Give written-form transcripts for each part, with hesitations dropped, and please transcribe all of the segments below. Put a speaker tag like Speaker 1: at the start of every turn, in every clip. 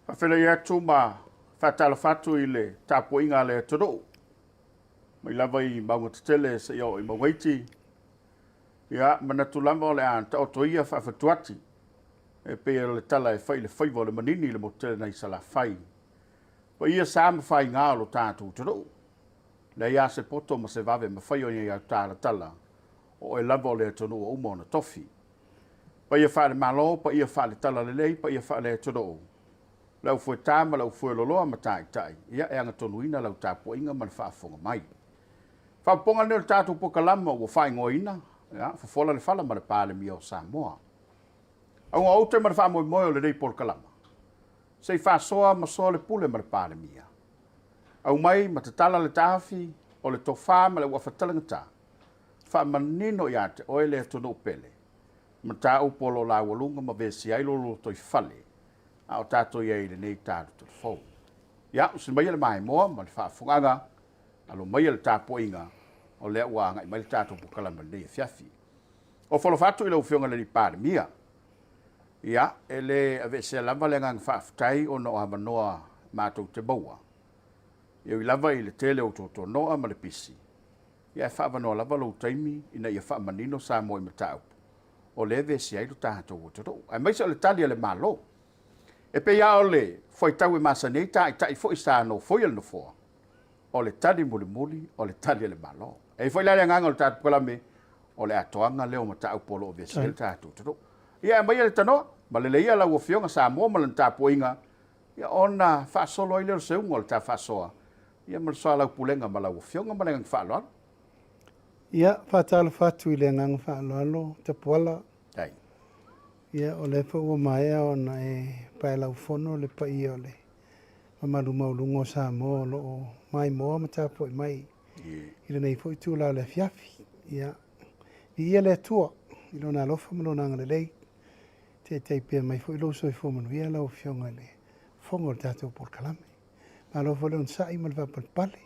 Speaker 1: Whawhele ia tūma whatala whatu i le tāpo inga le toro. Mai lava I maunga tatele sa iau I mawaiti. Ia, mana tūlama o le an ta oto ia whawhatuati. E pea le tala e whai le whaiva le manini le motele nei sa la whai. Pa ia sāma whai ngā lo tātou toro. Le ia se poto ma se vave ma whai o ia tāla tala. O e lava o le tonu o umo na tofi. Pa ia whale malo, pa ia whale tala le lei, pa ia whale toro. Lau fue tāma, lau fue loloa ma tai tai. Ia e anga tonuina lau tāpo inga man whaafonga mai. Whaaponga neo tātou pokalama o whai ngoina. Ia, whafola le whala ma le Palemia o Samoa. Au ngā outai ma le wha moi o le rei pokalama. Sei whasoa ma soa le pule ma le Palemia. Au mai ma te tala le tāwhi o le tofā ma le wawhatalanga tā. Wha manino ia te oe le tono pele. Ma tā upolo la walunga ma vesi ailolo toi whale. A o tātou iei le nei tātou te whou. Ia, usin mai le mai moa, ma le whaafunganga, alo mai le tāpo inga, o lea ua ngai mai le tātou pukalama nei fiafi. O whalawhatu I lau whionga le ni Palemia. Ia, e le ave se lava le ngang whaafutai o no amanoa mātou te baua. Iau I lava I le tele o tō noa ma le pisi. Ia e whaavanoa lava lau taimi, ina ia whaamanino sa moi ma tāupu. O le ave se ailu tātou o te rou. Ai mai sa le talia le malo. E pe ia ole, foi tau e masa nei tai foi sa no foi el no fo. Ole tali muli muli, ole tali le malo. E foi la nganga o tatu kola me, ole atoanga leo mata au polo o vesel tatu tuto. Ia mai le tano, ma le ia la o fionga sa mo ma le tapo inga. Ia ona fa solo ile se un ta fa soa. Ia mal so la pulenga ma la o fionga ma le fa lo.
Speaker 2: Ia fa talo fatu ile nganga fa lo te pola.
Speaker 1: Ai.
Speaker 2: Ia o le fo mai ona e pai lau fono le pai o le mamalu maulungo sa mo lo mai mo mata po mai I le nei foi tu la le fiafi ia ia le tua I lona lofa mo lona ngale lei te pe mai foi lo so fo mo ia la fionga le fongo tato por kalame ma lo fo le un sai mo va por pale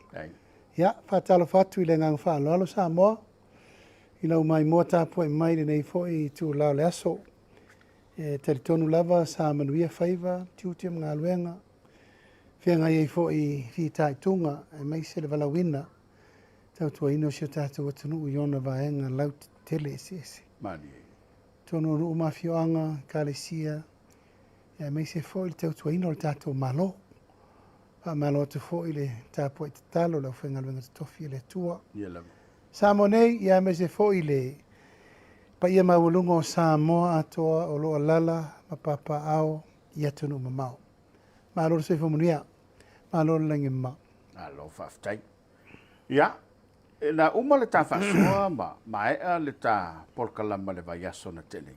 Speaker 2: ia fa talo fatu I le ngang fa lo sa mo I lo mai mo ta po mai le nei foi tu la le aso e teritonu lava sa manuia whaiva, tiutia mga luenga. Whianga iei fo I fi taitunga, e mai se le walawina. Tau tua ino si o tātou atunu I ona vaenga lau tele ese.
Speaker 1: Mani.
Speaker 2: Tono ruu mafioanga, kalesia. E mai se fo I tau tua ino le tātou malo. Pa malo tu fo I le tāpua I te talo, lau whenga luenga te tofi le tua. Sa monei, ia mai se fo I le pa ia maulungo Samoa atoa o loa lala ma papa ao ia tunu mamau. Ma lor se fomunia. Ma lor langi ma.
Speaker 1: Alo whaftai. Ia, na uma le tā whasua ma ea le tā polkalama le vaiaso na tele.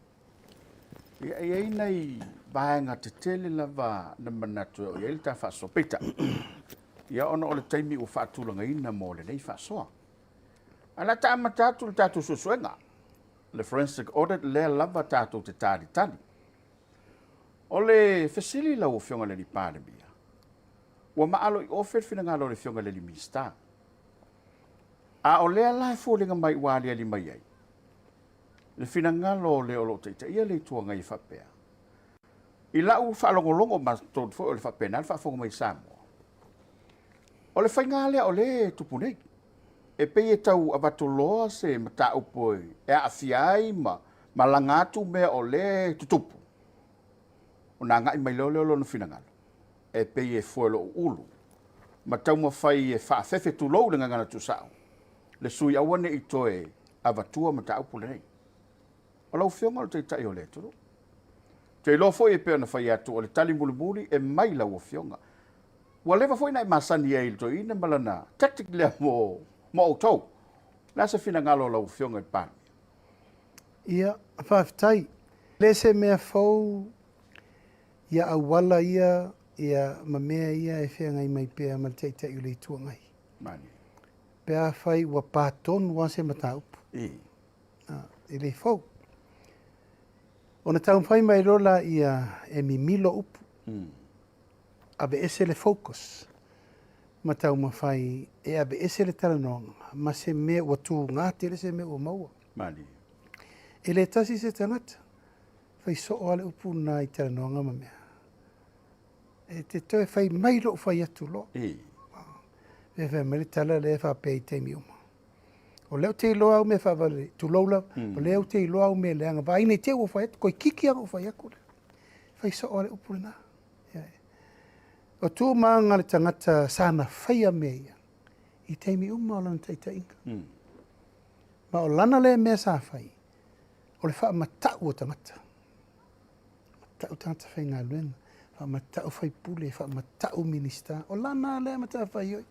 Speaker 1: Ia iei nei vaenga te tele lava na manatu o iei le tā whasua pita. Ia ona o le taimi o whaatulanga ina mo le nei whasua. Ana tā matatu le tātu susuenga. Le forensic audit le lava tātou te tāri tani. O le fesili lau o whionga le ni Palemia. Ua maalo I ofer fina ngalo le whionga le ni mista. A o lea lai fōlinga mai wālia li mai ai. Le fina ngalo le olo teita ia le tua ngai whapea. I lau whaalongolongo ma tōt fo o le whapea nal whaafonga mai Samoa. O le whaingalea o le tupunei. E pei e tau avatoloa se mata upoi e afiai ma langatu mea o le tutupu. O nā ngai mai leo leo no finangalo. E pei e fuelo ulu. Ma tau mawhai e whaafefe tu lou le ngangana tu sao. Le sui awane I toe avatua mata upu le nei. O lau whionga o te tai o le turu. Te lo foi e pea na whai atu o le tali mulumuli e mai lau o whionga. Ua lewa foi nai masani e il to ina malana tactically mo o tau. Nasa fina ngalo lau whionga I Palemia.
Speaker 2: Ia, whaafitai. Le se mea fau, ia awala ia mamea ia e whianga I mai pea ma te tei ule tua ngai.
Speaker 1: Mani.
Speaker 2: Pea whai ua pātonu wa se mataupu. I le fau. Ona tau whai mai rola ia e mimilo upu. Abe ese le focus. Matau mawhai e abe ese le taranonga. Ma se mea ua tū ngāte le se mea ua maua.
Speaker 1: Mani.
Speaker 2: E le tasi se tangata. Whai so o ale upu nā I taranonga ma mea. te toi fai mai lo fai atu lo.
Speaker 1: E.
Speaker 2: E fai mai tala le fa pei te mi uma. O leo te iloa au me fa vale tu loula, o leo te iloa au me leanga. Vai nei te o fai atu, koi kiki au fai aku. Fai so ole upurina. O tu maanga le tangata sana fai a mea. I te mi uma o lana teita inga. Ma o lana le mea sa fai. O le wha matau o tangata. Matau tangata whai ngā luenga. Wha matau whai pule, wha matau minista. O lana le matau whai oi.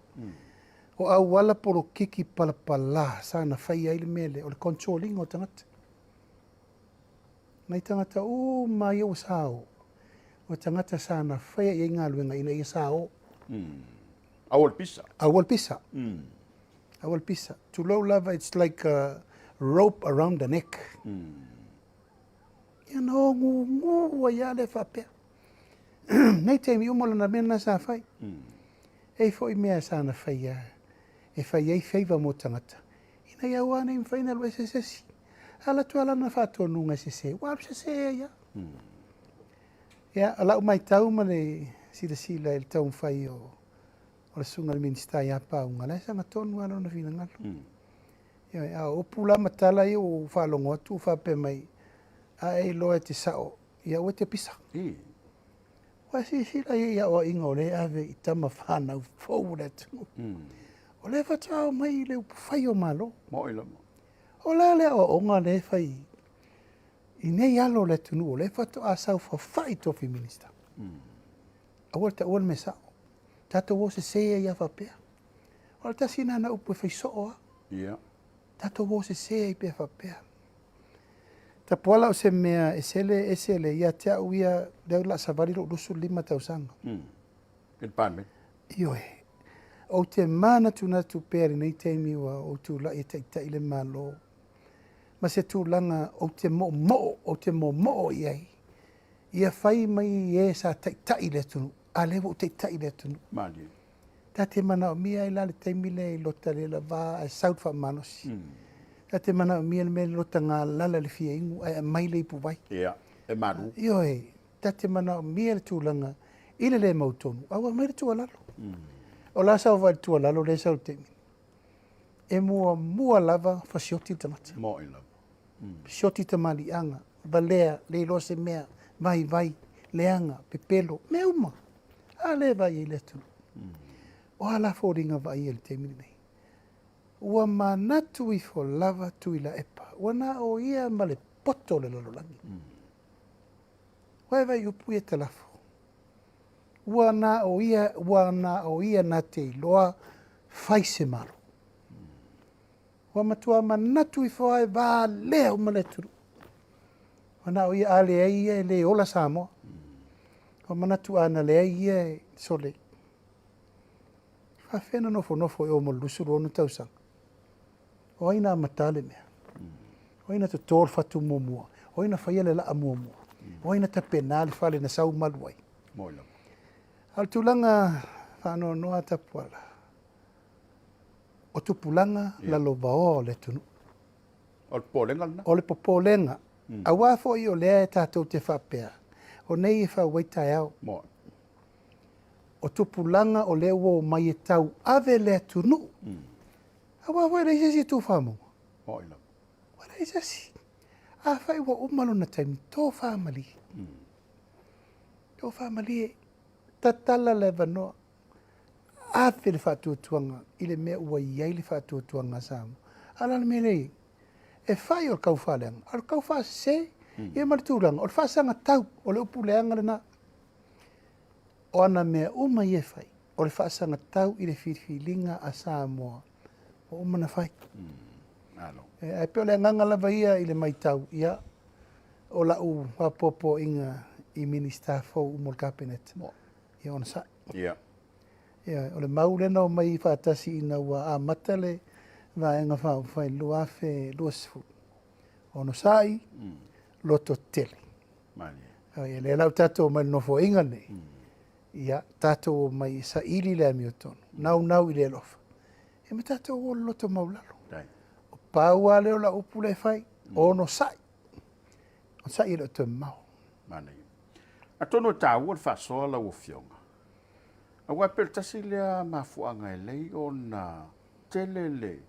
Speaker 2: O au wala poro kiki palapala sana whai aile mele. O le controlling o tangata. Nei tangata o mai o sao. O tangata sana whai ai ngā luenga ina i sao.
Speaker 1: Awal pisa.
Speaker 2: Awal pisa. Awal pisa. To low lava, it's like a rope around the neck. Ia no ngu ia le whapea. Nei te mi umola na mena sa whai. E fo i mea sa na whai ia. E whai ei whaiva mo tangata. Ina ia wane im whaina lua se sesi. Ala tu ala na whato nunga se se. Wap se se ia. Ia ala umai tau ma le sila il tau whai o le sunga le minista ia paunga. Lai sanga tonu alo na whina ngalu. Ia o pula matala i o whalongo atu whape mai. A e loa te sao. Ia o te pisa. Wa sila ia o inga o le ave i tama whanau fau le tungu. O le whatau mai le whai o malo.
Speaker 1: Mo ila mo.
Speaker 2: O le o onga le whai. I nei alo le tunu o le whatau a sau whai tofi minista. Awal ta ol me sao. Tato wo se sea ia whapea. O le tasina na upu whai soa.
Speaker 1: Ia.
Speaker 2: Tato wo se sea i pe whapea. Ta poala o se mea esele ia te au ia leo la savari lo lusu 5 tausanga.
Speaker 1: El pan.
Speaker 2: Io e. O te mana tuna tu peri nei teimi wa o tu la i te ile malo. Ma se tu langa o te mo iai. Ia whai mai e sa te ile tunu. A lewo te ile tunu.
Speaker 1: Mali.
Speaker 2: Ta te mana o mia i la le teimi le lota le la va a South Manosi. Ta te mana o mia me lota ngā lala le fia ingu ai mai le ipu vai.
Speaker 1: Ia. E maru.
Speaker 2: Io e. Ta te mana o mia le tūlanga ile le mautonu. Awa mai le tualalo. O la sa vai tualalo le sa o teimi. E mua lava fasioti tamata.
Speaker 1: Mo ila.
Speaker 2: Sioti tamali anga. Valea le lo se mea. Vai. Leanga. Pepelo. Meuma. A le vai i le tunu. O ala fōringa vai i le teimi nei. Ua manatu i fo lava tu i la epa. Ua na o ia ma le poto le lololangi. Wai vai upu e te lafo. Ua na o ia na te iloa fai se maro. Ua matua manatu i fo ai va lea ma le turu. Ua na o ia ale ai e le ola Samoa. Ua manatu ana le ai e sole. Whawhena nofo e o mo lusuru onu tausanga. O aina matale mea. O aina te tōr whatu mua. O aina whaiale la mua. O aina te penali whale na sau maluai.
Speaker 1: Moila.
Speaker 2: Al tūlanga whano noa tapuala. O tupulanga la loba o le tunu.
Speaker 1: O le pōlenga lana?
Speaker 2: O le popolenga. A wafo i o lea e tātou te whapea. O nei e whawaitai au.
Speaker 1: Mo.
Speaker 2: O tupulanga o le o mai e tau ave le tunu. Awa wai rei sasi tū whamonga.
Speaker 1: Moila.
Speaker 2: Wai rei sasi. A whai wa umalo na taimi tō whamali. Tō whamali e tatala le wanoa. A whi le whātuatuanga i le mea ua iai le whātuatuanga Samoa. Ala le mele e whai o le kauwhaleanga. O le kauwha se e maritūranga. O le whasanga tau o le upu leanga le na. O ana mea uma i e whai. O le whasanga tau i le whiwhilinga a Samoa. O umana whai.
Speaker 1: Alo.
Speaker 2: E peo le nganga lava ia i le maitau ia. O la u wapopo inga i minista fau umol kabinet. Ia ona sa.
Speaker 1: Ia.
Speaker 2: Ia, o le maulena o mai whātasi ina ua a matale va enga whau whai luafe luasifu. Ono sai, loto tele.
Speaker 1: Mali.
Speaker 2: Ia le lau tato o mai nofo inga nei. Ia, tato o mai sa ili le amiotonu. Nau i le lofa. E me tato o loto maulalo.
Speaker 1: Dai.
Speaker 2: O pāua leo la upu le whai, ono sai. O sai i lo te mau.
Speaker 1: Mali. A tono tāua le whasoa la ua fionga. Awa pe tasi le mafuanga e lei ona telele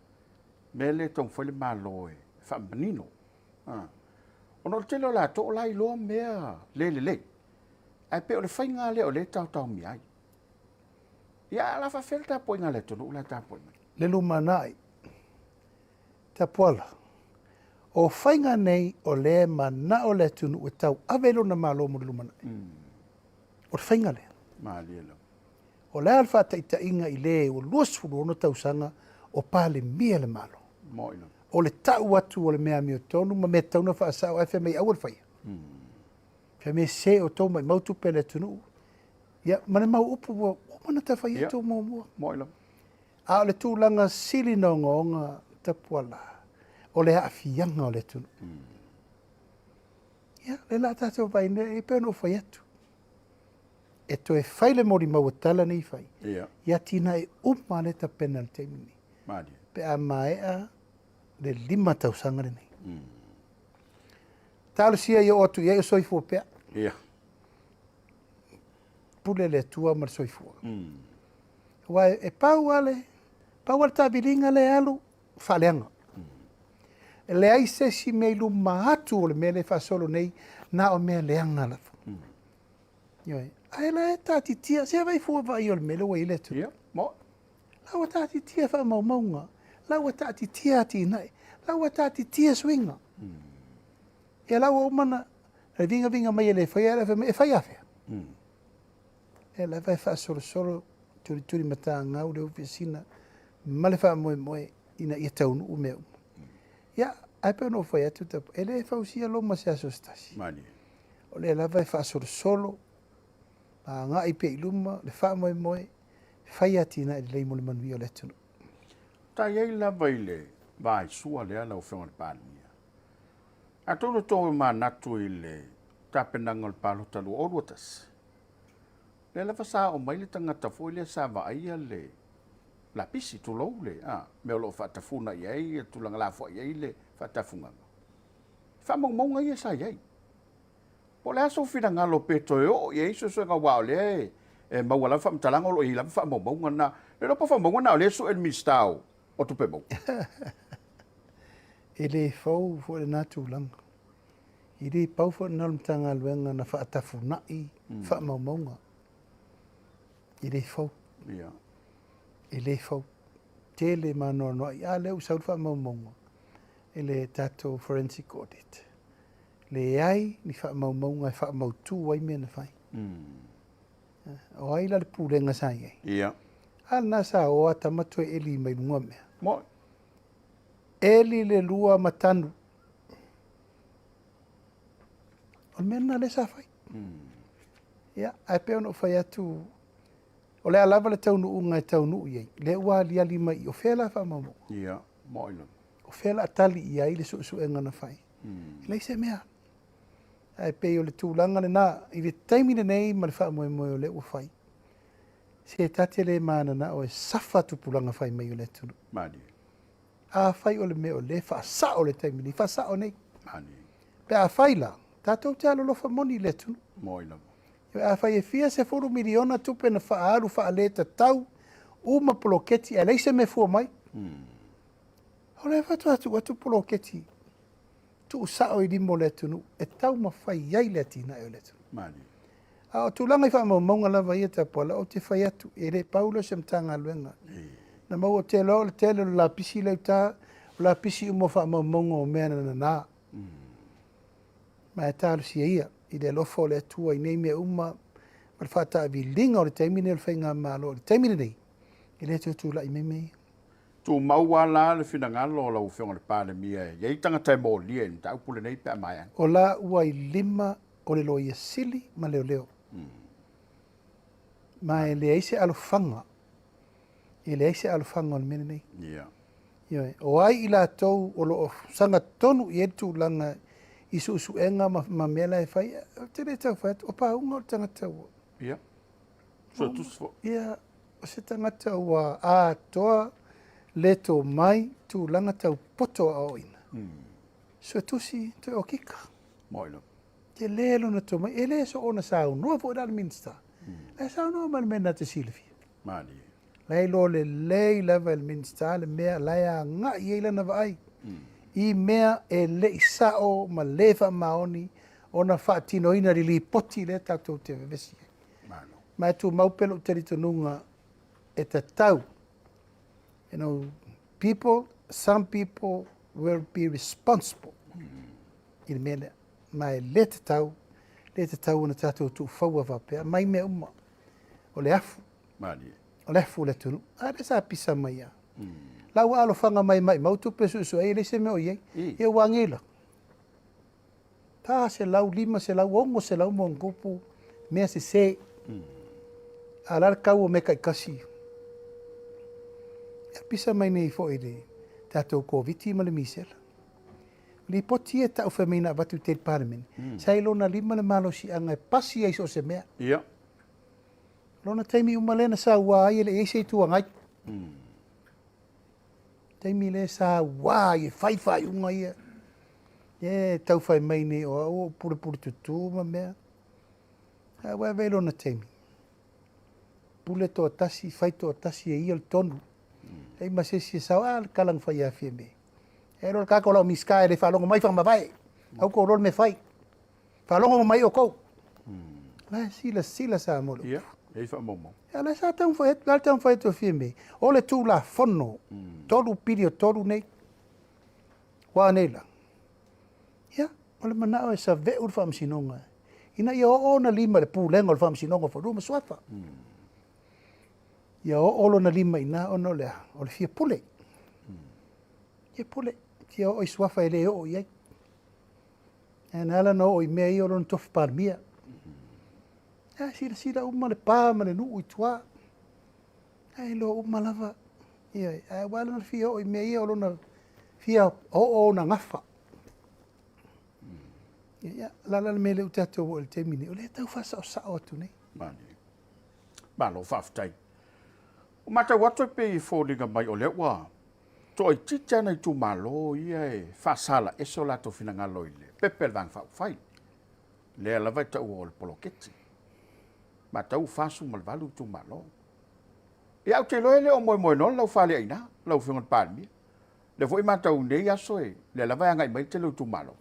Speaker 1: mele tong fole malo e fa manino. Ono tele la to lai lo mea le. Ai pe o le fainga le o le tau mi ai. Ia la fa felta po inga le tonu la ta po.
Speaker 2: Le lumanai. Ta pola. O fainga nei o le mana o le tunu o tau avelo na malo mo lumanai. O fainga le.
Speaker 1: Ma le lo.
Speaker 2: O le alfa ta inga i le o luasfulu ono tausanga o Palemia le malo.
Speaker 1: Moina.
Speaker 2: O le tau atu o le mea mio tonu ma me tauna fa asao ai fe mei awal faia. Fe me se o tau mai mautu pele tunu. Ia, mana mau upu o mana ta faia tau mua.
Speaker 1: Moina.
Speaker 2: A o le tūlanga sili no ngonga tapuala. O le haafianga o le tunu. Ia, le la tātou vai ne e pēno faia tu. E to e whaile mori mau tala nei whai. Ia tina e umane ta pena le teimini. Pe a maea le 5 tausanga nei. Talo sia i o atu ia i soifua pea. Pule le tua ma le soifua. Wa e pau ale ta bilinga le alu faleanga. Le aise si mei luma atu o le mele fa solo nei na o mea leanga lafu. Ioi. Ai la tati tia se vai fu vai o le mele wa ile tu.
Speaker 1: Mo.
Speaker 2: La wa tati tia fa mau maunga. La wa tati tia ti nai. La wa tati tia swinga. E la wa mana le vinga mai le fa ia e fa ia fe. E la vai fa solo turi mata ngau le oficina. Male fa moe ina ia taunu u meu. Ya, ai pe no fa ia tu ta. Ele fa usia lo ma se asostasi.
Speaker 1: Mani.
Speaker 2: O le la vai fa solo. Nga i pe iluma, le wha moe, whai atina e lei mo le manui o le tunu.
Speaker 1: Ta iei la vaile, vai sua lea lau whenga le Palemia. A tono tō ma natu i le tapenanga le palo talu oruatas. Le la whasa o mai le tangata fo le sa va aia le la pisi tu lou le, meo lo whatafuna iei, tulanga la fo iei le whatafunganga. Whamaunga ia sa iei. Po le aso fina ngalo peto o ye so so nga wa le e ma wala fa mtalango lo ila fa mo mo na le po fa mo na le so el mistao o tu pe mo
Speaker 2: ele fo le natu lang ili pau fo na mtanga luenga na fa atafuna I fa mo mo ele fo ele fo tele mano no ya le usau fa mo mo ele tato forensic audit le ai ni fa mau ngai fa mau tu wai me na fai o ai la pulenga sai
Speaker 1: ia
Speaker 2: al na sa o ata mato eli mai ngome
Speaker 1: mo
Speaker 2: eli le lua matanu o mena le sa fai ia ai pe no fai atu o le alava le tau nu ngai tau nu ia le wa li ali mai o fela fa mau
Speaker 1: ia mo ilo
Speaker 2: o fela atali ia ile su enga na fai le se mea ai pe o le tūlanga le nā, I le taimine nei ma le wha moe o le ua whai. Se tate le mana na o e safa tupulanga whai mai o le tunu.
Speaker 1: Mani.
Speaker 2: A whai o le me o le wha sa o le taimine, wha sa o nei.
Speaker 1: Mani.
Speaker 2: Pe a whai la, tātou te alo lofa moni le tunu.
Speaker 1: Moina.
Speaker 2: A whai e fia se 4 miliona tupe na wha aru wha le ta tau, uma poloketi, a leise me fua mai. O le whatu atu poloketi. Tu sao I limo le tunu, e tau mawhai iai le tina e le tunu.
Speaker 1: Mani.
Speaker 2: A o tūlanga I wha maunga lava ia ta pola, o te whai atu, e le paulo sem tanga luenga. Na mau o te lo, le tele o la pisi leu tā, o la pisi umo wha maunga o mea na nā. Ma e tālu si ia, I le lofo le atua I nei mea uma, ma le whata vi linga o le taimine le whainga malo, le taimine nei, I le tūla I mei.
Speaker 1: Tu maua la le fina ngalo la u whenga le Palemia e i tanga tai mo lia ni tau pule nei pe mai.
Speaker 2: O la ua I 5 o le loia sili ma leo. Ma e le eise alufanga. E le eise alufanga o le mene nei.
Speaker 1: Ia.
Speaker 2: O ai I la tau o lo sanga tonu I etu langa I suenga ma mela e whai. Te le tau whai, o pa unga o tanga tau.
Speaker 1: Ia. So tusfo.
Speaker 2: Ia, o se tanga tau a toa leto mai tu langa tau poto a oina. So tusi to o kika.
Speaker 1: Moilo.
Speaker 2: Te lelo na to mai, ele so ona sa unua vo da minsta. E sa unua mal mena te silvi.
Speaker 1: Mani.
Speaker 2: Lai lo le lei level minsta le mea lai a nga i eila na vai. I mea e le isao ma lefa maoni ona whaatino ina li poti le tatou te vevesi.
Speaker 1: Mano.
Speaker 2: Mai tu maupelo te ritonunga e te tau. You know, some people will be responsible. I le mea mai le te tau na tatou tu whaua wapea, mai mea uma. O le afu.
Speaker 1: Mani.
Speaker 2: O le afu le tunu. Are sa pisa mai a. Lau alo whanga mai mautu pesu su e le se me o iei. E wangela. Tā se lau lima, se lau ongo, se lau mongopu. Mea se. Alar kau o meka i kasi. E pisa mai nei fo i le tatou koviti ma le misela. Li poti e tau whamina watu te Palemia. Sai lona lima le malo si anga e pasi ai so se mea.
Speaker 1: Ia.
Speaker 2: Lona taimi umalena sa wai ele e se tuangai. Taimi le sa wai e whai unga ia. E tau whai mai ne o pure tutu ma mea. Wai vei lona taimi. Pule toa tasi, whai toa tasi e ia le tonu. Ei masesi e sao kalang whai a fie me. E rol kako lau miska e le whalongo mai whanga vai. Au ko rol me whai. Whalongo mai o kou. Lai sila sa molo.
Speaker 1: Ia. Ei wha momo.
Speaker 2: Ya la sa tau whai to fie me. O le tū la whono. Tolu piri o tolu nei. Wā nei la. Ia. O le manao e sa ve ur whamsinonga. Ina ia o na lima le pūlenga o le whamsinonga wharuma swata. Ia o na lima ina o no lea. O le fia pule. Ia pule. Tia o i swafa e le o iai. E nala no o i mea i o lon tofu Palemia. Ja, sila uma le pā ma le nuu i tua. Ai lo uma lava. Ia, wala na fia o i mea i o lona fia o na ngafa. Ia, lala le mele uta te o le temini. O le tau fasa o sao atu nei.
Speaker 1: Mani. Malo whaftai. O mata watu pe i fōringa mai o lewa. To i tita nei tu malo ia e whasala e so lato fina ngalo i le. Pepe vang whai. Lea lava i tau o le poloketi. Ma tau whasu malvalu tu malo. E au te loe le o moe non lau whale aina. Lau whingon Palemia. Le fo i ma tau nei aso e. Le lava ngai mai te lau tu malo.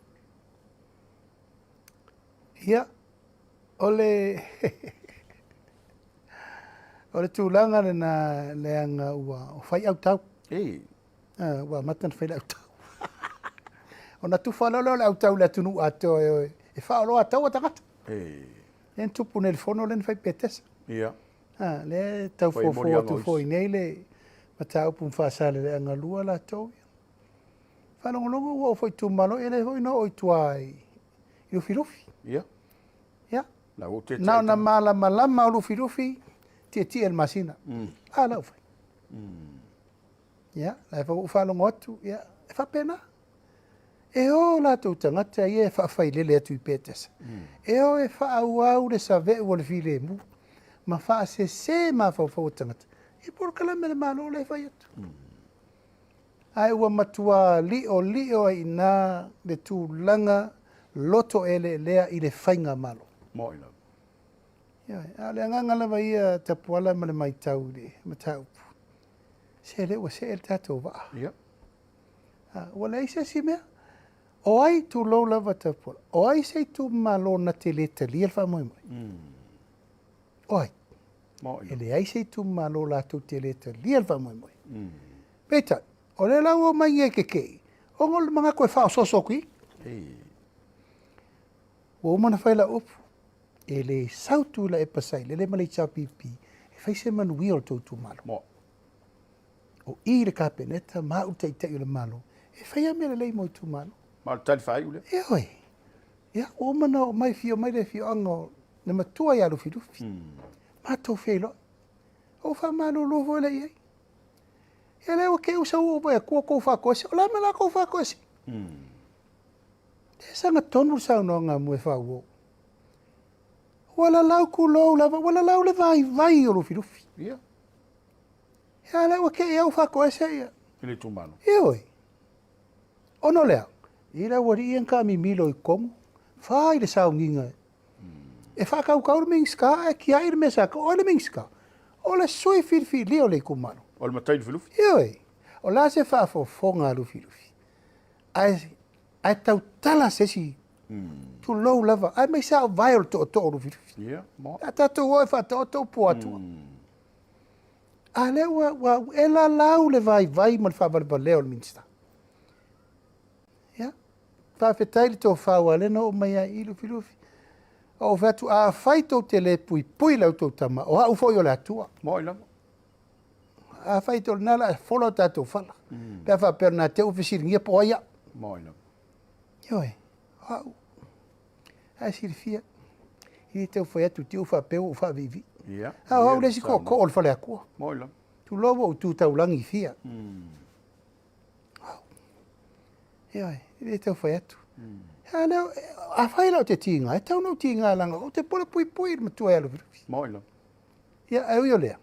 Speaker 2: Ia, o le tūlanga le anga ua o whai au tau. Ua matan whai au tau. O na tūwhalolo le au tau le tunu ato e whaolo a tau a tangata. Len tupu ne le whono len whai petesa.
Speaker 1: Ia.
Speaker 2: Le tau fōfō tu fō i nei le matau pun whaasale le anga lua la tau. Whalongolongo ua o whai tūmalo e le hoi no oi tuai. I uwhiruwhi.
Speaker 1: Ia.
Speaker 2: Ia.
Speaker 1: Nau
Speaker 2: na malama o luwhiruwhi. Tia el masina. Lau whai. Ia. Lai whalongo atu. Ia. E whapena. E o lātou tangata i e whawhai lele atu I pētesa. E o e whaau le sa veu o le while mu. Ma wha se ma whawhau tangata. I porkala me le malo le whai atu. Ai ua matua lio ai nā le tūlanga loto ele lea I le whainga malo.
Speaker 1: Moina.
Speaker 2: Ia, le anganga lava ia tapuala ma le maitau le matau. Se le ua se el tātou waa.
Speaker 1: Ia.
Speaker 2: Ua le aise si mea. O ai tu lo lava tapuala. O ai se tu malo na te le tali el wha moi moi. O ai.
Speaker 1: Moina.
Speaker 2: E le ai se tu malo la tu te le tali el wha moi moi. Peta, o le lau o mai e kekei. O ngol mga koe wha o soso kui. O umana whaila upu. E le sautu la e pasai, le malei tau pipi. E whaise manui o tautu malo.
Speaker 1: Mo.
Speaker 2: O I le kapeneta, ma uta I o le malo. E whaia me le lei mo tu malo.
Speaker 1: Ma tali whai ule.
Speaker 2: E oi. Ia, o mana o mai fio, mai le fio ango, na matua ia lufi lufi. Ma tau whailo. O wha malo lovo le iei. E leo ke usa ua boia kua kou whakoese, o la me la kou whakoese. E sanga tonu sau no ngā mue whau o. Wala lau ku lou lava, wala lau le vai o lufi lufi.
Speaker 1: Ia.
Speaker 2: Ia leo ke iau whakoese ia.
Speaker 1: Ile tu malo.
Speaker 2: E oi. Ono lea. Ira wari ian ka mi milo I kongo. Whai le sau nginga. E whakau kauru mingska, e ki aire me saka, o le mingska. O le sui filifili o le kumano.
Speaker 1: O le matai filufi.
Speaker 2: Ioi. O la se whaafofonga lufi. Ai tau tala sesi. Tu low lava. Ai mai sa vai o to lufi.
Speaker 1: Ia, mo.
Speaker 2: A tatou oi whatoto po atua. A lea wa e la lau le vai ma le whabaleo le minista. Ia. Whawhetai le tō whaua le no o mai a ilu filufi. O whatu a whaitou te le pui lau tō tama. O hau foi o le atua.
Speaker 1: Mo ila.
Speaker 2: A whaitou nala e whola tātou whala. Pea whapera nā te uwhisiringia po aia.
Speaker 1: Mo ila.
Speaker 2: Ioi. Hau. A sirifia. I te uwhai atu te uwhapeo uwhavivi.
Speaker 1: Ia.
Speaker 2: Hau lesi ko o le whale akua.
Speaker 1: Mo ila.
Speaker 2: Tu lovo o tu taulangi fia. Hau. Ioi. I te uwhai atu. Leo, a whaila o te tinga, e tau no tinga langa, o te pole pui ma tua alo virufi.
Speaker 1: Mo ila.
Speaker 2: Ia, au yo lea.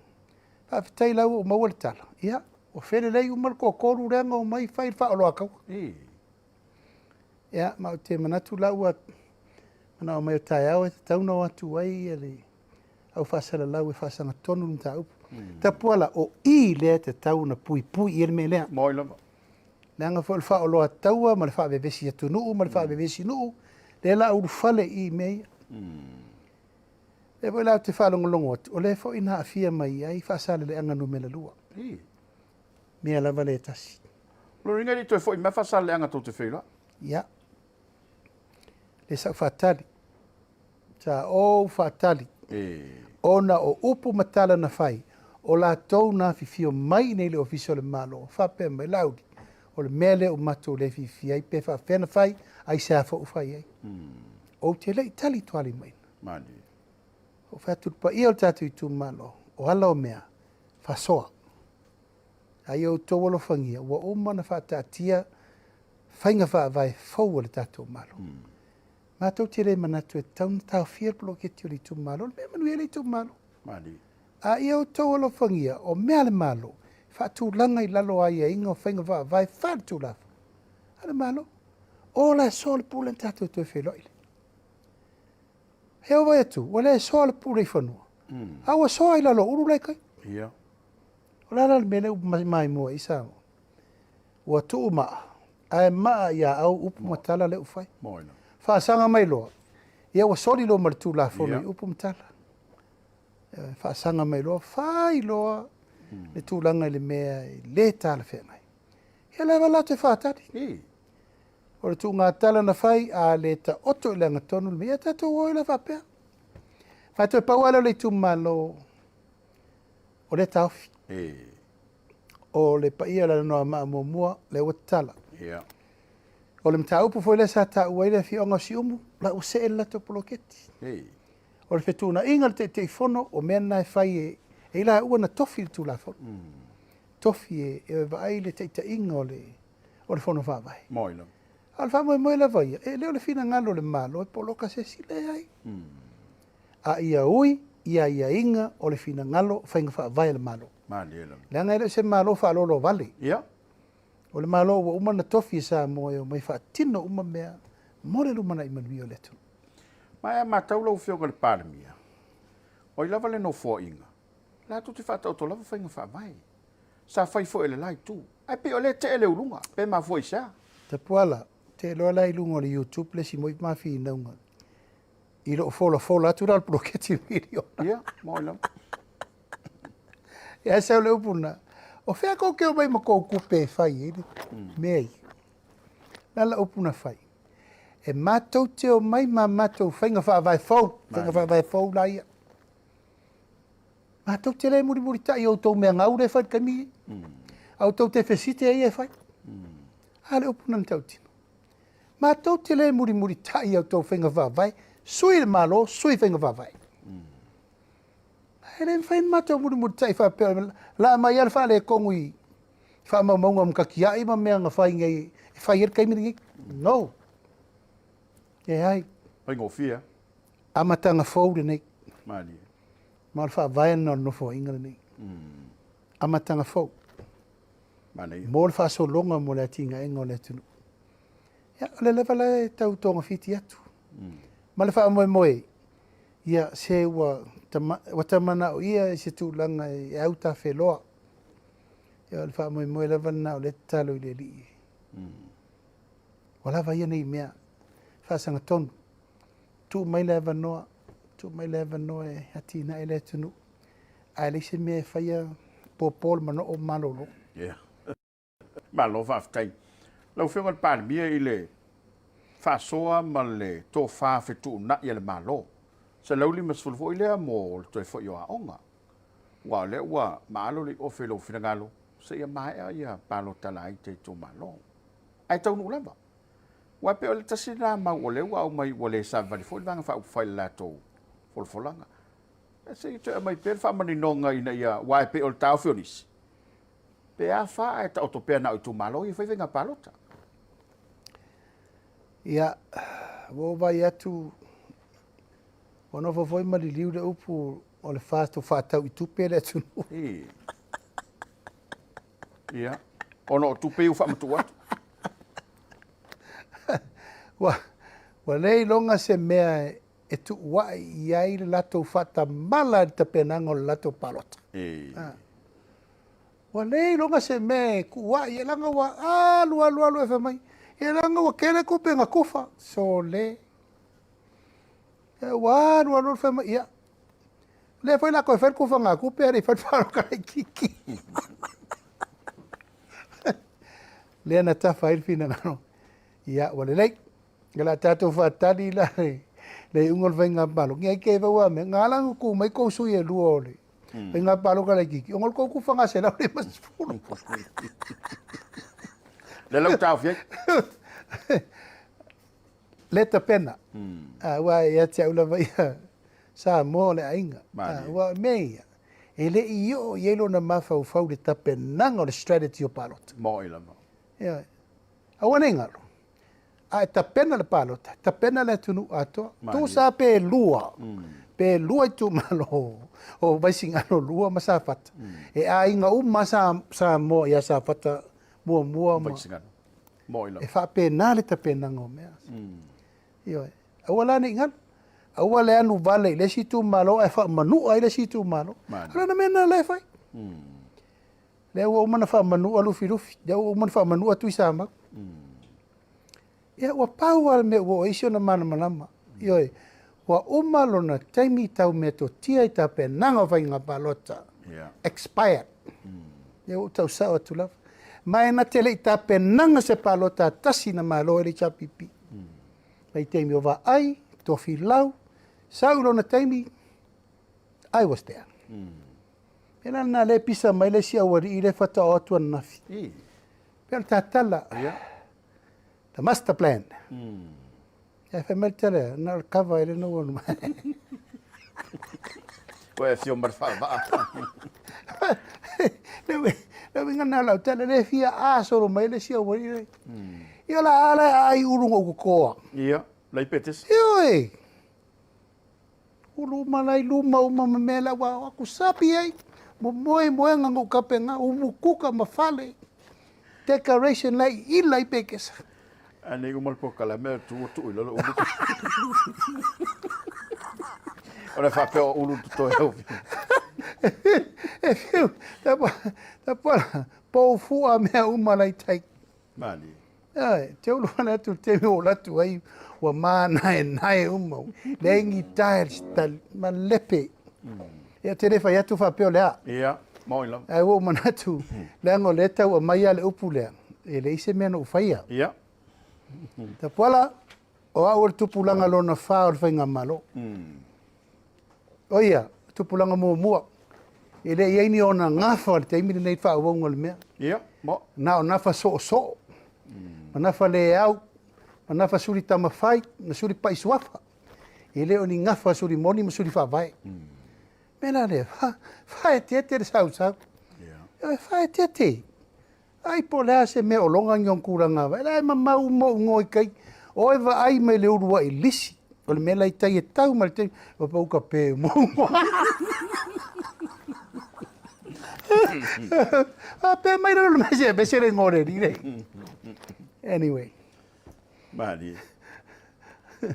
Speaker 2: Whawhitai lau o maua le tala. Ia, o where lei umar ko koru reanga o mai whai whaolo akau. Ia, ma o te manatu lau a mana o mai o tai au, e te tau no atu ai, ele au whasala lau e whasanga tonu nta upu. Ta puala o I lea te tau na pui i ele me lea.
Speaker 1: Mo ila.
Speaker 2: Nanga fo le whaoloa taua, ma le whaavevesi atu nuu, ma le whaavevesi nuu, le la uru whale I mea. E voi lau te whalongolongo atu, o le fo ina afia mai ai, whaasale le anga numela lua. Mea lava le tasi.
Speaker 1: Lo ringa ni toi foi me fa sale anga tau te whela.
Speaker 2: Ia. Le sa whaatali. Sa o whaatali. Ona o upu matala na whai, o la tau na fifio mai nei le ofisio le malo, whape mai laudi. O le mele o matou le fifi ai pe fa fena fai ai sa fo fai ai. O te le tali tuali mai.
Speaker 1: Mani.
Speaker 2: O fa tu pa ia tatu tu malo. O ala o mea fa soa. Ai o to wolo fangia wa o mana fa tatia fainga fa vai fo le tatu malo. Matou te le manatu e tau tau fia plo ke tu tu malo, me manu ele tu malo.
Speaker 1: Mani.
Speaker 2: Ai o to wolo fangia o mea le malo. Fa tu langa I lalo ai inga o whainga wha vai wha tu lafa. Ala malo. O la sol pula tatu tu whelo ile. Heo vai atu, wale sol pula I whanua. Awa soa I lalo uru lai kai.
Speaker 1: Ia.
Speaker 2: O la lal mele mai mua I sao. Ua tu maa. Ai maa ia au upu matala le ufai.
Speaker 1: Moina.
Speaker 2: Fa sanga mai loa. Ia wa soli lo mar tu la fono I upu matala. Fa sanga mai loa. Fai loa. Le tūlanga le mea le tala whea mai. Ia lewa la te whātari. O le tū ngā tala na whai a le ta oto I le ngatonu le mea tatou oi la whapea. Whātou e pauala le tū malo o le tauwhi. O le paia la noa maa mua le watala. O le mta upu foi le sa ta uai le fionga si umu la use e la topoloketi. O le whetūna inga le te whono o mea nai whai e la ua na tofi tu la fo. Tofi e vai le te inga o le fono fa vai.
Speaker 1: Moina.
Speaker 2: Al fa mo la vai. E le fina ngalo le malo e poloka se sile ai. A ia ui ia inga o le fina ngalo fa fa vai le malo.
Speaker 1: Mali ela.
Speaker 2: Le nga se malo fa lo vale.
Speaker 1: Ia.
Speaker 2: O le malo o uma na tofi sa mo e mai fa tino uma mea. Mo le lumana I manuio le tu.
Speaker 1: Mai ma taulo fio le Palemia. O lava le no fo inga. La tu te fata o lava fainga fa vai. Sa fai fo ele lai tu. Ai pe ole te ele ulunga, pe ma foi sa.
Speaker 2: Te puala, te lo lai lunga le YouTube le si moi ma fi naunga. I lo fola tu dal proketi video.
Speaker 1: Ia, moina.
Speaker 2: Ya sa le upuna. O fea ko ke o mai ma ko kupe fai ele. Mei. La upuna fai. E matou te o mai ma matou fainga fa vai fo, fainga fa vai fo lai. Ma tau te rei muri tai au tau mea ngau re whai kami. Au tau te whesite ai e whai. Ale upunan tau tino. Ma tau te rei muri tai au tau whenga whawai. Sui le malo, sui whenga whawai. Hele whain ma tau muri tai whapea. La mai ala whale e kongui. Wha maunga mkaki ai ma mea nga whai ngai. E whai er kaimiri ngai. No. E hai.
Speaker 1: Pai ngofia.
Speaker 2: Amatanga fōure nei.
Speaker 1: Mali.
Speaker 2: Ma fa vai no fo inga nei. Amatanga fo.
Speaker 1: Mani.
Speaker 2: Mo fa so longa mo le tinga engo le tunu. Ya le le tau tonga fiti atu. Ma le fa mo Ia se wa tamana o ia se tūlanga e au ta wheloa. Ia le wha moe moe lava na o le talo i le li. Walawa ia nei mea whaasanga tonu. Tu mai lava noa, e hati na ele tunu. Ai le se mea whaia popol mano o malolo.
Speaker 1: Yeah. Malo whaftai. Lau whengat Palemia i le whaasoa ma le tō whawhetu na i le malo. Sa lau li masfulfo i lea mo le toi fo i o aonga. Wa le ua malo li o whelo whingalo. Sa ia mai ia palo tala i te tō malo. Ai tau nu lava. Wa pe o le tasi na mau o le ua au mai o le sa vali fo i vanga wha uwhai la tō folfolanga. Sa i te mai pe wha mani nonga ina ia wa pe o le tau whionisi. Pe a wha e ta otopea na o tō malo i whaiwenga palota.
Speaker 2: Ia, wo vai atu ono fo foi mali liu le upu o le fasto fatau i tupe le tunu.
Speaker 1: Ia. Ono tupe u whamatu atu.
Speaker 2: Wa lei longa se mea e tu wai iai le lato fata mala te penango le lato palota. Wa lei longa se mea ku wai e langa wa alu e whamai. E langa wa kele kupe nga kufa. So le. Wa alu e whamai. Ia. Le foi la koe whair kufa nga kupe ari whair wharo kai kiki. Le na ta whair fina ngano. Ia, wale lei. Gala tato whatari la le ungol whainga palo. Ngai kei wawa me ngalangu ku mai kou sui e lua ole. Whainga palo ka lai kiki. Ongol kou kufa nga se lau le masfuru.
Speaker 1: Le lau tau fiai?
Speaker 2: Le ta pena. Wa ia tia ula waia Samoa le ainga. Wa meia. E le iyo yelo na mafau fau le ta penanga o le strategy o palota.
Speaker 1: Mo ila mo.
Speaker 2: Ia. Awane ngalo. A ta pena le palota. Ta pena le tunu ato. Tu sa pe lua. Pe lua tu malo. O vai singalo lua masafata. E a inga masa mo ia safata mua
Speaker 1: Vai singalo. Mo ila.
Speaker 2: E fa pena le ta pena ngo mea. Ia. Awala ni ngalo. Awale anu vale le situ malo e fa manu ai le situ malo. Ala na mena le fai. Le o mana fa manu alu firufi. Le o mana fa manu atu isama. Ia wa pau me o isio na mana manama. Ia wa umalo na taimi tau me to tia ta penanga vai nga palota. Expired. Ia o tau sa tu lava. Mai na tele ta penanga se palota tasi na malo ele chapipi. Mai taimi o va ai to filau. Saulo na taimi, I was there. Pena na le pisa mai le sia wari i le whata o atua nafi. Pena ta tala, the master plan. E whamel tele, na kawa ele no wanu mai.
Speaker 1: Ko e fio marwha
Speaker 2: Le winga na lau tele le fia asoro mai le sia wari i le. Ia la ala ai urunga uko koa.
Speaker 1: Ia, lai petes.
Speaker 2: Ioi. Ulu malai luma uma mamela wa aku sapi ai. Moe ngangu kapenga umukuka mafale. Decoration lai ilai pekesa.
Speaker 1: Ane umal po kalame tu ilolo ulu. Ora fa pe ulu to eu.
Speaker 2: Tapa po fu a me umalai tai.
Speaker 1: Mali.
Speaker 2: Ai, te ulu ana tu te o latu ai. Wa mana e nai umo. Lengi tair stal malepe. Ia te refa ia tu fa peo lea.
Speaker 1: Ia, mo ila.
Speaker 2: Ai wo manatu. Lengo leta wa mai ale upu lea. E le ise mea no ufaia.
Speaker 1: Ia.
Speaker 2: Ta poala o a ur tupulanga lona wha o whainga malo. Oia, tupulanga mua. E le iei ona ngafa te imini nei wha o wonga le mea.
Speaker 1: Ia, mo.
Speaker 2: Na o nafa so. Manafa le au. Manafa suri tamawhai, na suri paisuafa. E leo ni ngafa suri moni, ma suri whawai. Mena le, whae tete re sau. Whae tete. Ai po lea se mea o longa ngion kuranga. Ai mamau mo ngoi kai. O ewa ai me le urua i lisi. O le mela i tai e tau, ma le tai. O pa uka pe mo. Pe mai rolo me se, me se re ngore rire. Anyway.
Speaker 1: Mali.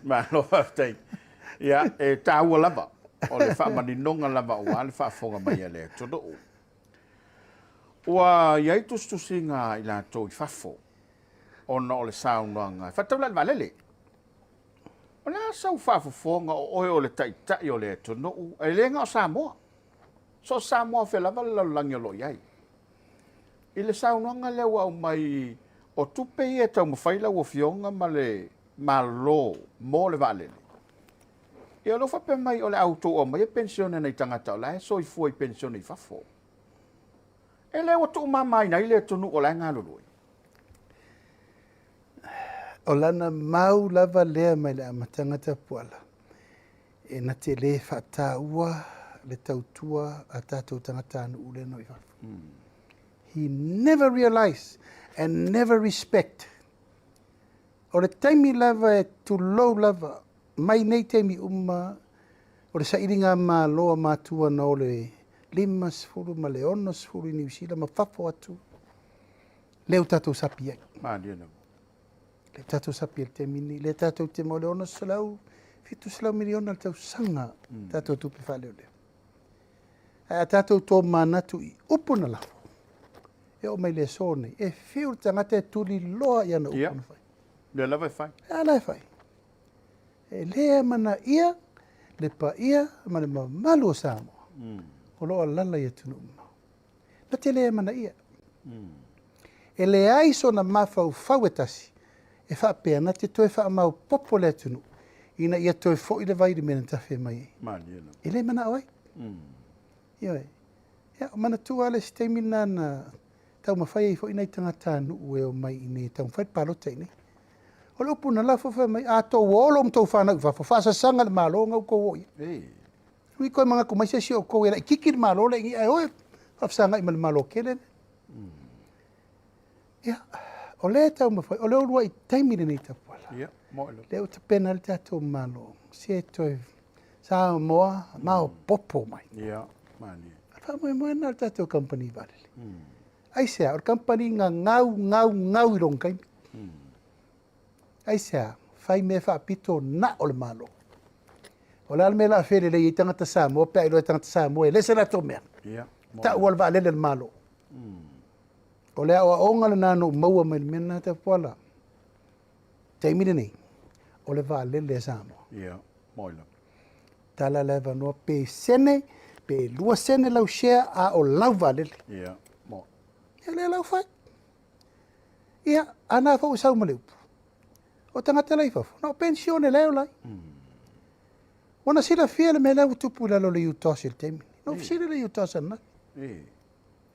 Speaker 1: Ma lo whaftai. Ia, tāua lava. O le whamaninonga lava o ale whaafonga mai ale todo o. Ua iai tustusinga i la tō i whafo. Ona o le saunanga. Whatawla le valele. O la sau whaafonga o oe o le taitai o le tono u. E lenga o Samoa. So Samoa whelava le laulangi o lo iai. I le saunanga leo au mai o tupe i e tau mawhaila o fionga ma le malo mo le valele. E alo whape mai o le auto o mai e pensione nei tangata o la e so i fua i pensione i whafo. E leo tu mamai nei le tonu o la ngā lului.
Speaker 2: O lana mau lava lea mai le amatangata puala. E na te le whata ua, le tautua a tātou tangata anu ule no i whafo. He never realized and never respect. O le taimi lava e tu low lava, mai nei taimi o le sairinga ma loa mātua na o le 5 ma le 6 i New Zealand ma whafo atu. Leo tātou sapi ai. Le tātou sapi al te mini, le tātou te mo le 6 salau, 7 salau miliona le tau sanga, tātou tupi whaleo leo. A tātou tō manatu i upuna lafo. E o mai le sone, e whiu tangata e tuli loa i ana upuna whai.
Speaker 1: Le lava e whai.
Speaker 2: E ala e whai. E lea mana ia, le pa ia, ma le mamalu o Samoa. O loa lala ia tunu uma. Na te lea mana ia. E le aiso na mawhau whauetasi, e whapea na te toe wha mau popo le tunu, ina ia toe fo i le vairi mena tawhi mai. E le mana oai. Ioi. Ia, o mana tua le stemi na tau mawhai fo ina i tangata nuu e o mai ine tau mwhai palota ine. O le upu na lafo wha mai, a tō wolo mtou whanau whafo, whasa sanga le malo ngau kou oi. Ui koe mga kumaisia si o kou e la, i kiki le malo le, ai oe, whafsanga i ma le malo kele. Ia, o le tau mawhai, o le urua i taimire nei tapuala.
Speaker 1: Ia, moelo.
Speaker 2: Le o te pena le tātou malo, se toi, Samoa, mao popo mai.
Speaker 1: Ia, mani.
Speaker 2: Wha moe na le tātou company valele. Ai sea, o company ngau i rong kaimi. Ai sea, whai me whaapito na o le malo. O le alme la where le i tangata Samoa, pia ilo i tangata Samoa, e lese la tō mea. Ta ua le waalele le malo. O le awa onga le nano maua mai le mena te puala. Taimine nei, o le waalele le Samoa.
Speaker 1: Ia, moilo.
Speaker 2: Tala leva noa pe sene, pe lua sene lau share a o lau waalele.
Speaker 1: Ia, mo.
Speaker 2: Ia le lau whai. Ia, ana whau sau maleupu. O tangata lai whafu. Na o pensione leo lai. Wana sila fia le me lau tupu lalo le utasi le temi. No sila le utasi ana.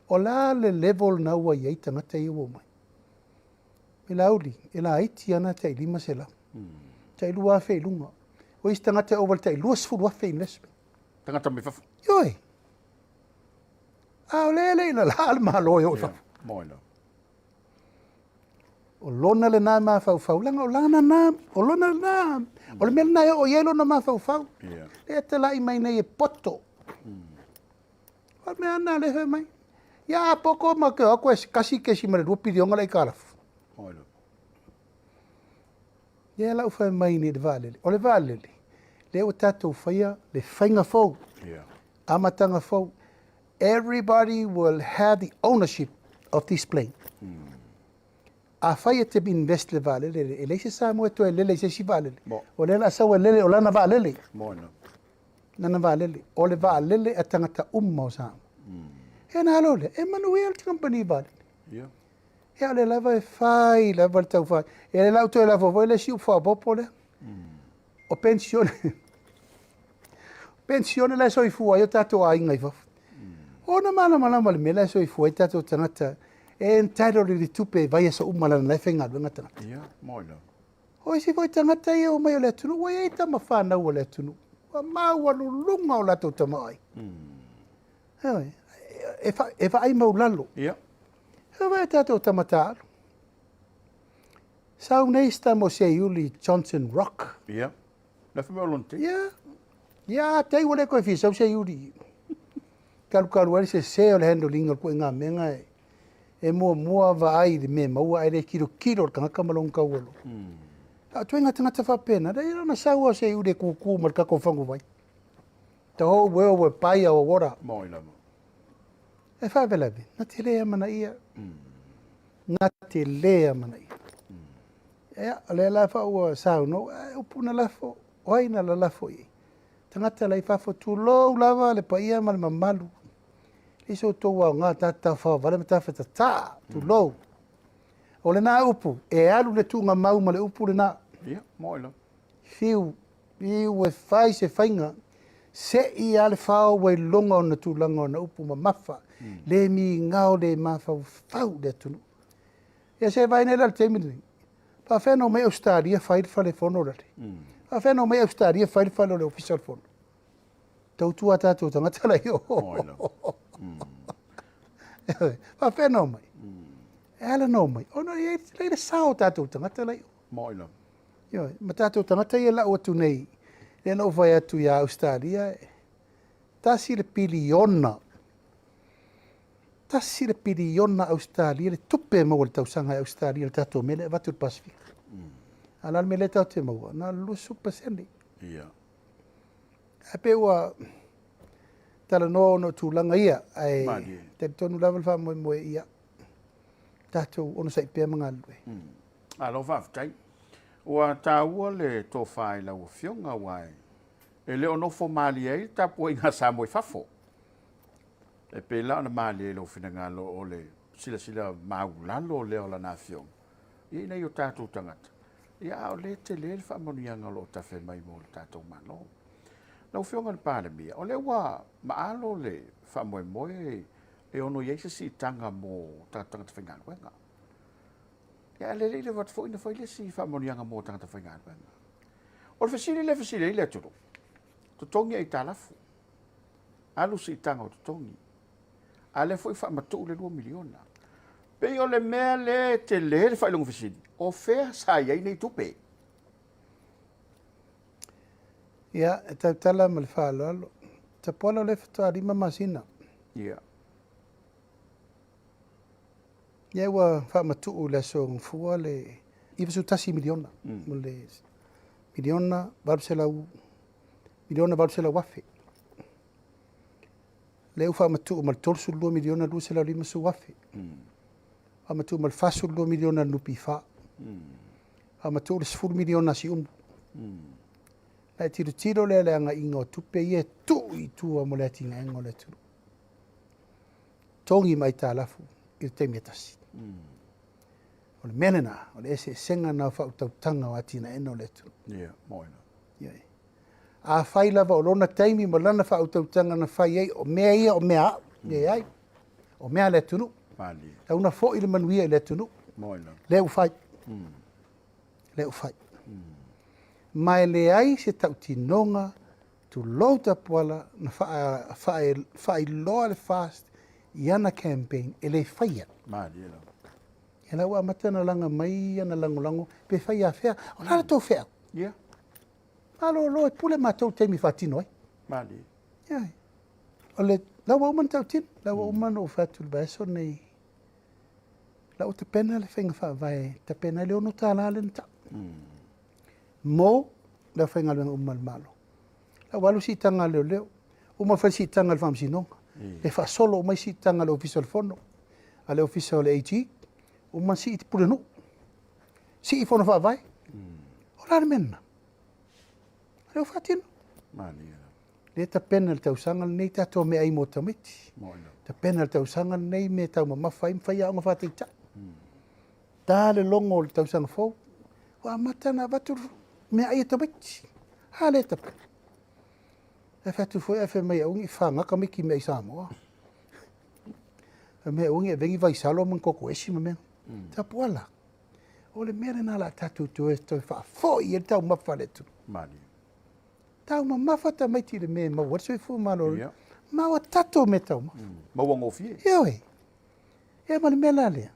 Speaker 2: O la le level na ua iai tangata i ua mai. Me lauli, e la aiti ana tai 5 se lau. Tai lua fe lunga. O isi tangata o tai lua sfuru afe i lesme.
Speaker 1: Tangata me whafu.
Speaker 2: Ioi. A o lele ina la al malo e o whafu.
Speaker 1: Moilo.
Speaker 2: O lona le nā mā whau langa, o lana nā, o lona le nā. O le mele nā o ielo na mā whau. Le te lai mai nei e poto. O me ana le he mai. Ia poko ma ke ako e kasi kesi ma le rupi dionga lai karafu.
Speaker 1: Moilo.
Speaker 2: Ia lau whai mai ni le vālele. O le vālele. Le o tātou whaia, le whainga whau. Amatanga whau. Everybody will have the ownership of this plane. A whai e te invest le vālele, e leise Samoa to e lele se si vālele. O le la sawa lele o lana vālele. Nana vālele. O le vālele a tangata o Samoa. E na halole, e manuel te company vālele. E le lava e whai, lava le tau whai. E le lau to e lava voi le si uwha popo le. O pensione. Pensione la so i fua, io tato a inga i wafu. O na mana le me la so i fua, i tato tangata. E entitled li tupe vai sa umala na whenga luenga tangata.
Speaker 1: Ia, moilo.
Speaker 2: O isi voi tangata ia o mai o le tunu, o e ta mawhana o le tunu. Wa maua lunga o lato tamai. E wha ai mau lalo.
Speaker 1: Ia.
Speaker 2: E vai tato tamata. Sau nei sta mo se Yuli Johnson Rock.
Speaker 1: Ia. La fime o lonte.
Speaker 2: Ia. Ia, tei wale koe fi sau se Yuli. Karu ali se o le handling o koe ngā menga e mua va ai de me maua ai le kilo kanga kamalong kaualo. Tuenga tangata whapena, rei rana saua se ure kuku mar kako whangu vai. Te hou weo we pai au wora.
Speaker 1: Moi lama.
Speaker 2: E whawelawe, na te lea mana ia. Na te lea mana ia. Ea, le la whaua sau no, upuna lafo, oaina la lafo i. Tangata lai whafo tu lou lava le pa ia ma le mamalu. Iso tō wau ngā tata whao, wale me tawhata tā, tu lou. O le nā upu, e alu le tūnga mau ma le upu le nā.
Speaker 1: Ia, moi lama.
Speaker 2: Fiu e whai se whainga, se i ale whao wei longa o na tūlanga o na upu ma mawha. Le mi ngao le mawha whau le tunu. Ia se vai nei lal te mini. Pa whenau mei Australia whaid whale whono rari. Pa whenau mei Australia whaid whale le official whono. Tautua tātou tangata lai o.
Speaker 1: Moi lama.
Speaker 2: Pa whenau mai. E ala no mai. Ono e leile sao tātou tangata lai o.
Speaker 1: Moi lama.
Speaker 2: Yo, ma tātou tangata ia lau atu nei. Le no vai atu ia Australia. Tasi le piliona. Tasi le piliona Australia. Le tupe maua le tausanga Australia. Le tātou mele vatu le Pasifika. Alal mele tau te maua. Na lusu paseni.
Speaker 1: Ia.
Speaker 2: Ape ua tala no tūlanga ia.
Speaker 1: Madi.
Speaker 2: Te tonu laval wha moe ia. Tātou ono sai pēr mga alue.
Speaker 1: Alo whaftai. Ua tāua le tō whai lau whionga wai. E leo no fo mali ei tapu i ngā Samoa whafo. E pēla ana mali ei lo whinangalo o le sila maulalo leo la nā whionga. I nei o tātou tangata. Ia o le te le whamonianga lo tawhe mai mo le tātou malo. Lau whionga le Palemia. O le ua maalo le whamoe moe e ono yeisa si tanga mo tangata whaingana wenga. Ia le leile wat fo ina foi le si whamonianga mo tangata whaingana wenga. O le fasile le turu. Tutongi ai talafu. Alu si tanga o tutongi. A le foi whamatu le 2 miliona. Pei o le mea le te le whailongo fasile. O fea sa iai nei tupe.
Speaker 2: Ia, e tau tala ma le whaalo. Ta pola le whatua rima masina.
Speaker 1: Ia.
Speaker 2: Ia ua whamatu le so ngfua le iwasu tasi miliona. Mo le miliona varusela wafe. Le u whamatu ma le torsu 2 miliona rusela lima su wafe. Whamatu ma le fasu 2 miliona nupi wha. Whamatu le 10 miliona si umu. Lai tiro le anga ingo tupe ie tu i tua mo le atinga engo le turu. Tongi mai tā lafu i te miatasi. O le menena, o le ese senga na whautautanga o atina eno le turu.
Speaker 1: Ia, moina.
Speaker 2: Ia. A whai lava o lona taimi mo lana whautautanga na whai ei o mea ia o mea. Ia ai. O mea le tunu.
Speaker 1: Mali.
Speaker 2: Ta una fo i le manuia i le tunu.
Speaker 1: Moina.
Speaker 2: Le u whai. Le u whai. Mai le ai se tautinonga tu lauta puala na whai loa le fast i ana campaign e le whaia.
Speaker 1: Mali, ia.
Speaker 2: E la ua matana langa mai ana lango pe whaia whea. O nara tō whea.
Speaker 1: Ia.
Speaker 2: Alo lo e pule mātou teimi whatino ai.
Speaker 1: Mali.
Speaker 2: Ia. O le laua uman tautin. Laua uman o whatu le baeso nei. Lau te pena le whainga whaavai. Te pena le ono tā la le nta. Mo, la whainga le umal malo. Lau alu si tanga leo. Uma whai si tanga le whamsinonga. Le wha solo umai si tanga le official fono. A le official AG. Uma si iti pule no. Si i fono whaavai. O la mena. Leo whatino.
Speaker 1: Mali, ia.
Speaker 2: Le ta pena le tausanga nei tato me ai mo tamiti.
Speaker 1: Moina.
Speaker 2: Ta pena le tausanga nei me tau mawhai mwhai aonga whateita. Tā le longo le tausanga fau. Wa matana watu me ai tamiti. Ha le ta pena. E whatu foi e whai mai aungi whangaka miki me ai Samoa. Me aungi e vengi vai salo man koko esi ma mea. Ta puala. O le mere na la tatu tu e toi wha foi e tau mawha le tu.
Speaker 1: Mali.
Speaker 2: Tau mawha ta mai tire me ma watsoi fu malo.
Speaker 1: Ia.
Speaker 2: Maua tato me tau ma.
Speaker 1: Mawang ofie.
Speaker 2: Ioi. E ma le mela lea.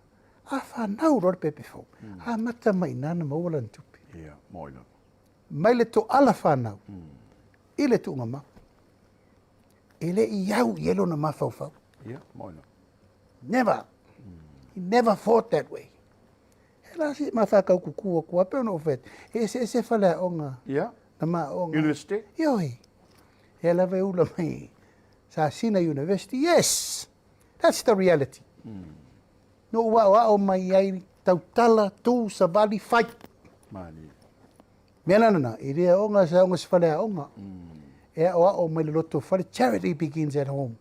Speaker 2: A whanau ror pepe fau. A mata mai nana maua tupi.
Speaker 1: Ia, moina.
Speaker 2: Mai le to ala whanau. I le tu unga ma. E le iau yelo na mawhau fau.
Speaker 1: Ia, moina.
Speaker 2: Never. He never fought that way. La si mafaka kuku ko ape no fet. Se fala onga.
Speaker 1: Yeah.
Speaker 2: Na ma onga.
Speaker 1: University?
Speaker 2: Yoi. E la ve ula mai. Sa Sina University. Yes. That's the reality. No wa o mai ai tautala tu sa vali fight.
Speaker 1: Mani.
Speaker 2: Mena na, ire onga sa onga fala onga. E o mai loto fale charity begins at home.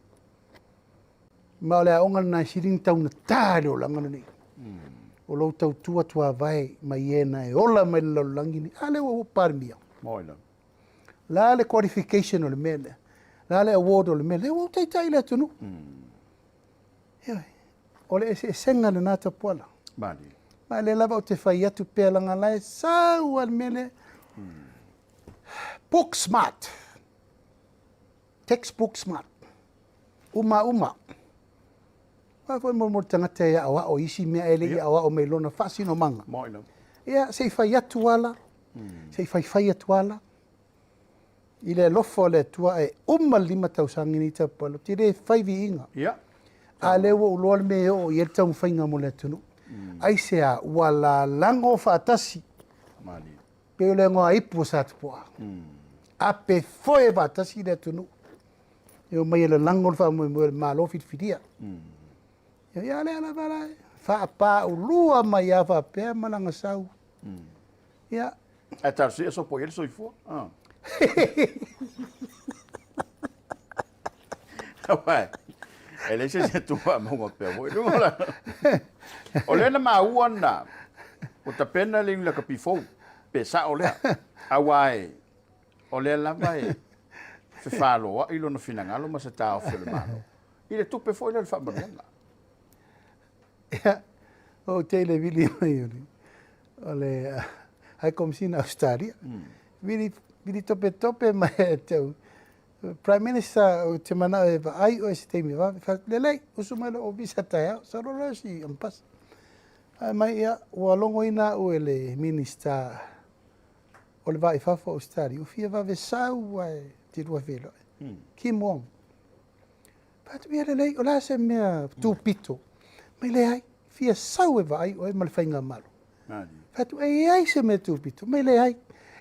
Speaker 2: Ma le onga na siring tau na talo langa ni. O lo tau tua vai mai ena e ola mai lo langini. Ale o Palemia.
Speaker 1: Moila.
Speaker 2: La le qualification o le mele. La le award o le mele. O tai le tunu. O le senga le nata pola.
Speaker 1: Mani.
Speaker 2: Ma le lava o te whai atu pēr langa lai. Sau al mele. Book smart. Textbook smart. Uma. Wa foi mo tangata ia awa o isi mea ele ia awa o me lona fasino manga.
Speaker 1: Moila.
Speaker 2: Ia se fai atu ala. Se fai atu ala. I le lofo le tua e lima tausangi ni ta palo. Tire fai vi inga.
Speaker 1: Yeah.
Speaker 2: A le wo uloa le me o i tau whainga mo le tunu. Ai se a wala lango whaatasi.
Speaker 1: Mani.
Speaker 2: Pe o le ngoa ipu sa tupua. A pe foe whaatasi le tunu. E o mai le lango le wha mo le malo fitfidia. Ia le ala wala. Wha pa ulua mai a wha pēr malanga sau. Ia.
Speaker 1: E tarsi e so po ele so i fua. Vai. Ele se tua mo pe mo. O le na maua na. O ta pena le la kapifo. Pe sa o le. Awai. O le la vai. Fe falo i lo no finangalo ma se ta o fe le malo. I le tupe foi le fa banana.
Speaker 2: Ja, o te le vili mai ori. O le, hai kom si na Australia. Vili tope mai tau. Prime Minister o te mana e va ai o se teimi va. Le lei, usu mai o visa taia, sa rora si ampas. Mai ia, o alongo ina o ele minister o le vai fafo Australia. O fia va ve sau ai te rua velo. Kim Wong. Patu ia le lei, o la se mea tūpito. Mai le ai, fia sau e vai o e malwhainga malo. Patu ai se mea tūpito. Mai le ai,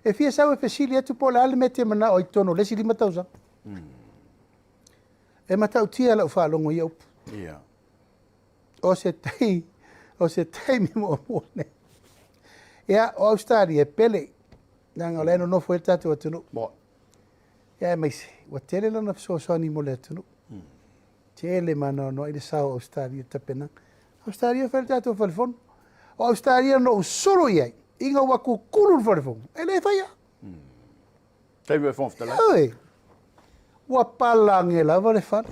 Speaker 2: e fia sau e fesili atu po le ale me te mana o i tono lesi 5 tausa. E matau tia lau whaalongo i aupu.
Speaker 1: Ia.
Speaker 2: O se tei mi mo ne. Ia, o Australia e pele. Nanga o leno nofo e tatu atunu.
Speaker 1: Mo.
Speaker 2: Ia e maise, wa tele lana soani mo le atunu. Tele mana no i le sao Australia tapena. Australia fel tatu o falefon. O Australia no usuru iai. Inga waku kulu falefon. E le faya.
Speaker 1: Tei we fonfta la.
Speaker 2: Oi. Wa palange la vale fale.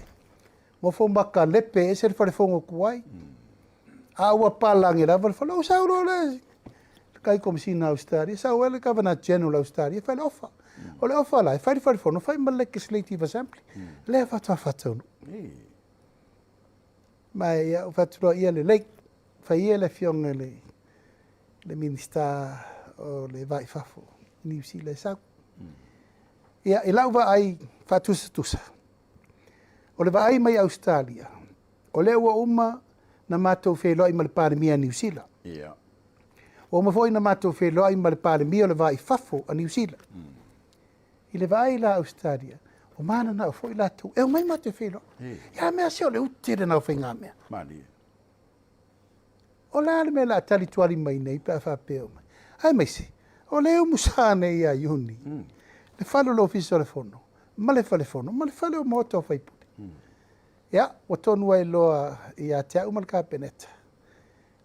Speaker 2: Mo fo maka lepe e ser falefon o kuai. A wa palange la vale fale. O sao no le. Kai kom si na Australia. Sao ele Governor General Australia. Fai le ofa. O le ofa la. Fai falefon. O fai ma legislative assembly. Le fatua fatonu. Mai ia fatua ia le lei. Fai ia le fionga le minister o le vai fafo. New Zealand sau. Ia e lauwa ai fatusa. O le vai mai Australia. O le ua uma na mātou wheloi ma le Palemia New Zealand.
Speaker 1: Ia.
Speaker 2: O ma foi na mātou wheloi ma le Palemia o le vai fafo a New Zealand. I le vai la Australia. O mana na o foi la tu. E o mai mātou wheloi. Ia mea se o le utere na o whainga mea.
Speaker 1: Mani.
Speaker 2: O la me la tali tuari mai nei pa fa peo mai. Ai mai se. O le o musane ia iuni. Le falo lo fiso le fono. Ma le fale fono. Ma le fale o moto fai pute. Ia, o tonu ai loa ia te au mal kapeneta.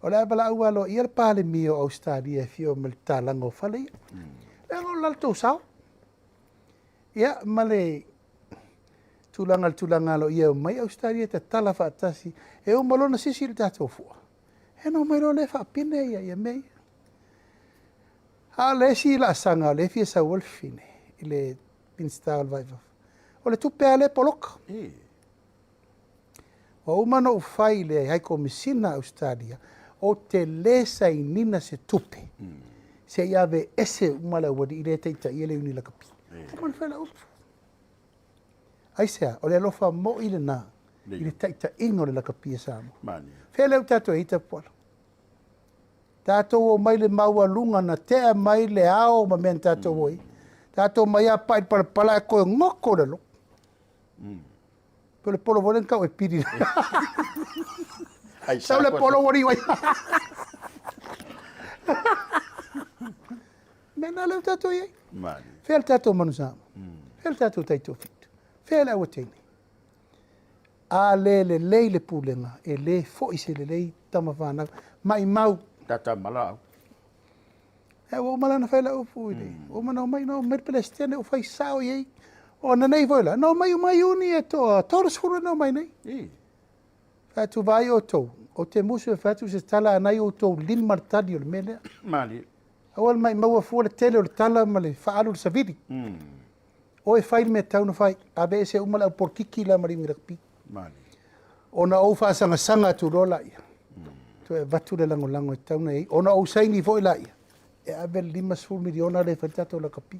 Speaker 2: O le abala ua lo ia le Palemia o Australia fio mal talango fale ia. Le o lalto sao. Ia, ma le tulanga lo ia o mai Australia te tala fa atasi. E o malona sisi le tato fua. E no mai lo le fa pine ia mei. A le si la sanga le fia sa wolfine. Le install vai. O le tupe ale poloka. O umano u fai le hai komisina Australia. O te lesa i nina se tupe. Se iave ese umala wadi i le teita i ele uni la kapi. O man fai la upu. Aisea, o le alofa mo i le na. I le teita ingo le la kapi e Samoa.
Speaker 1: Mani.
Speaker 2: Fea leu tato e ita pola. Tātou o mai le maualunga na tea mai le ao ma mea tātou oi. Tātou mai a pai pala e koe ngoko le lo. Pele polo volen kau e piri. Sau le polo wari wai. Mena leu tātou iei. Fea le tātou manusama. Fea le tātou taito fitu. Fea le awa teine. A le lei le pulenga. E le fo i se le lei tama whanau. Mai mau.
Speaker 1: Tata malau.
Speaker 2: E o malana whaila upu i le. O mana o mai no mer Palestine o whai sao iei. O na nei voila. No mai o mai uni e toa. Toros hura no mai nei. Whatu vai o tau. O te musu e whatu se tala anai o tau limar tadi o le melea.
Speaker 1: Mali.
Speaker 2: Awal mai maua fua le tele o le tala ma le whaalu le saviri. O e whai me tau na whai. Abe e se umala o porkiki la maringi rakpi.
Speaker 1: Mali.
Speaker 2: O na o whaasanga sanga tu rola ia. Tu e vatu le lango lango e tau na ei. O na o saini foi la ia. E abe 5 miliona le whantato la kapi.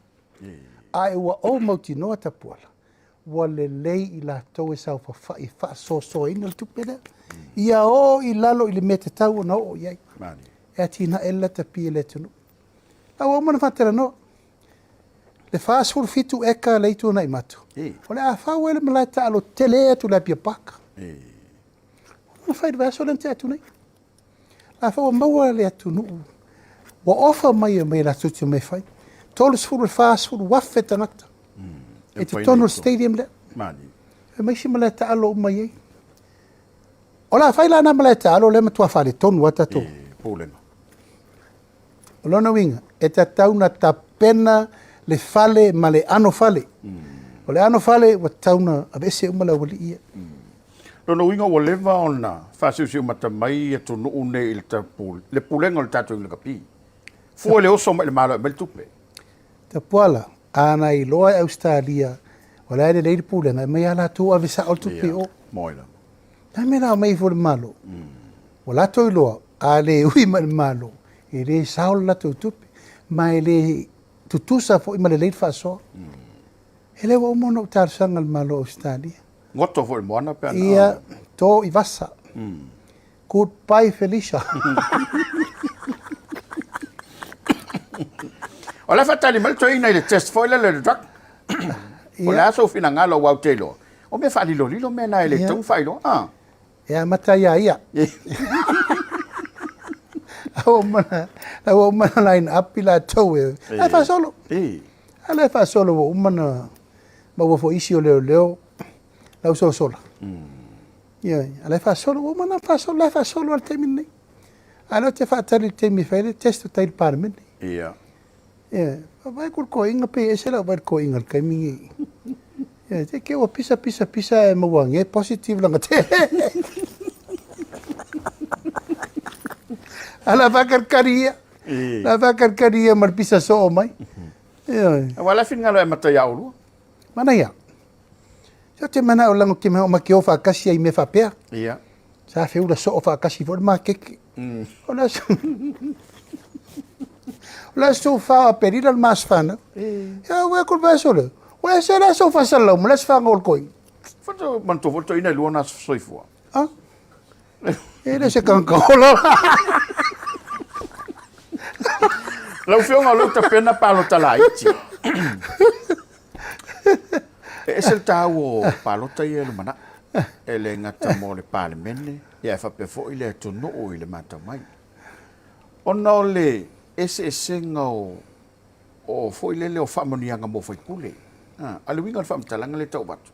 Speaker 2: A e ua o mauti noa tapuala. Wa le lei i la tau e sau whawhai. Wha so so ina le tupere. Ia o i lalo i le mete tau o na o iai.
Speaker 1: Mali.
Speaker 2: E atina e la tapi e le tunu. Au o mana whatera no. Le whaasur fitu eka leitu na i matu. O le a whau ele malai ta alo tele atu la pia paka. O whai le vaso lente atu nei. La whau maua le atu nuu. Wa ofa mai e mai la tuti mai whai. Tolus furu le whaasur waffe tangata. E te tono stadium le.
Speaker 1: Mali.
Speaker 2: E mai si malai ta alo mai ei. O la whai la na malai ta alo le matua whale tonu wata tō.
Speaker 1: Pōlenga.
Speaker 2: O lona winga. E ta tauna ta pena le fale ma le ano fale. O le ano fale wa tauna a vese umala wali ia.
Speaker 1: Lona winga o leva ona whasiusiu mata mai e tonu une i le tapul. Le pulenga o le tātou i le kapi. Fua le oso mai le malo e mele tupe.
Speaker 2: Ta puala, ana i loa e Australia, o le aere leiri pulenga, e mai ala tu a visa o tupe o.
Speaker 1: Moila.
Speaker 2: Ta mera mai fo le malo. O lato i loa, a le ui ma le malo. E le sao lato i tupe. Ma e le tutusa fo i ma le leiri whasoa. E le wa umono o tārsanga le malo Australia.
Speaker 1: Ngoto fo le moana pe ana.
Speaker 2: Ia tō i vasa. Goodbye Felicia.
Speaker 1: O le fatali mal to ina le test fo le drug. O le aso fina ngalo wa telo. O me fali lo lilo me na ele tong failo. Ah.
Speaker 2: Ia mataya ia. O mana line up ila tau e. E fa solo. Ale fa solo o mana ma wo fo isi o leo. Lau so sola. Ia, ale fa solo o mana fa solo al termine. Alo te fa tali temi fele testo tai parmen.
Speaker 1: Ia.
Speaker 2: Ia, vai ko inga pe ese la vai ko inga kai mingi. Ia, te ke o pisa e mawange positive langa te. Ala va karkaria. La va karkaria mar pisa so o mai. Ia.
Speaker 1: Wala fin ngalo e mata ya ulu.
Speaker 2: Mana ia. So te mana o lango te mea o maki o whakasi ai me whapea.
Speaker 1: Ia.
Speaker 2: Sa whiura so o whakasi fo ma keke. O la so. O la so wha perira le mas whana. Ia ue kul vai so le. Ue se la so whasalau ma les whanga ol koi.
Speaker 1: Fato manto volto ina luona soifua.
Speaker 2: Ah? E le se kankaola.
Speaker 1: Lau whionga lau ta pena palo talaiti. E se tau o palota i e lumana. E le ngata mo le palemene. Ia e whapefo i le tonu o i le mata mai. Ona o le ese senga o fo i le o whamonianga mo whaipule. Ale winga le whamtalanga le tau batu.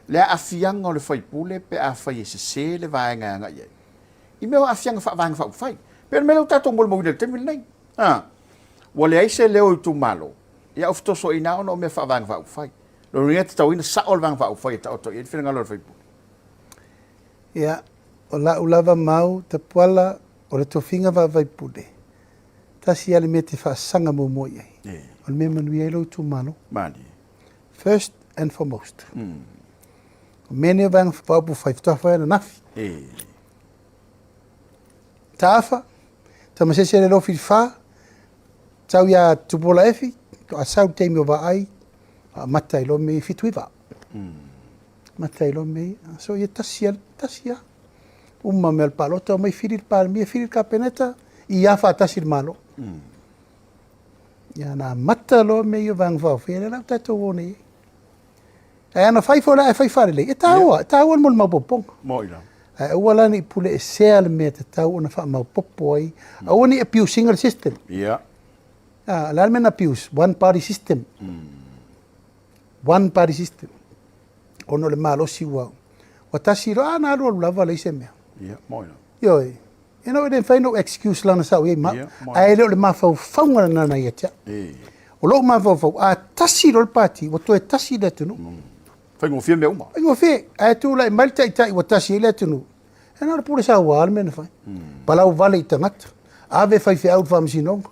Speaker 1: Le afianga o le whaipule pe a whai ese se le vaenga anga iei. I meo afianga whaavanga whauwhai. Pero me lau tato mbolo mawina le temil nei. Wale aise leo i tu malo. Ia uftoso ina ono me whaavanga whauwhai. Lo ringa te tau ina saol vang whauwhai ta oto. Ia di whenanga lor whaipule.
Speaker 2: Ia, o la ulava mau te puala o le tofinga whaipule. Tasi ale me te whaasanga mo mo iei. O le me manui e lo tu malo.
Speaker 1: Mani.
Speaker 2: First and foremost. Mene vang whaupu whaiftoa na nafi. Tāwha, tamasese le lofi wha, tau ia tupola efi, to asau teimi o ai, mata ilo me fitu iwa. Mata ilo me, so ia tasia. Uma me al palota, mai firir Palemia, firir ka peneta, I a whaatasi le malo. Ia na mata lo me i o vang whao where lau tatou o nei. E ana whaifora e whaifare le. E tāua mo le maupoponga.
Speaker 1: Moila.
Speaker 2: E ua lani i pule e sea le mea te tau ona wha maupopo ai. A oni abusing the system.
Speaker 1: Ia.
Speaker 2: Lal men abuse, one party system. One party system. Ono le malosi wau. Wa tasi ro ana ro lava le se mea.
Speaker 1: Ia, moila.
Speaker 2: Yo. You know, then find no excuse lana sa we ma.
Speaker 1: Yeah,
Speaker 2: Ai le ma fa faunga na na ia tia. O lo ma fa a tasi ro party, o to e tasi le tunu.
Speaker 1: Fai ngo fia me uma.
Speaker 2: Ai ngo fe, ai tu la malta ita o tasi le tunu. E na pure sa wa men fa. Palau vale tangata. Ave fai fe out fam sinong.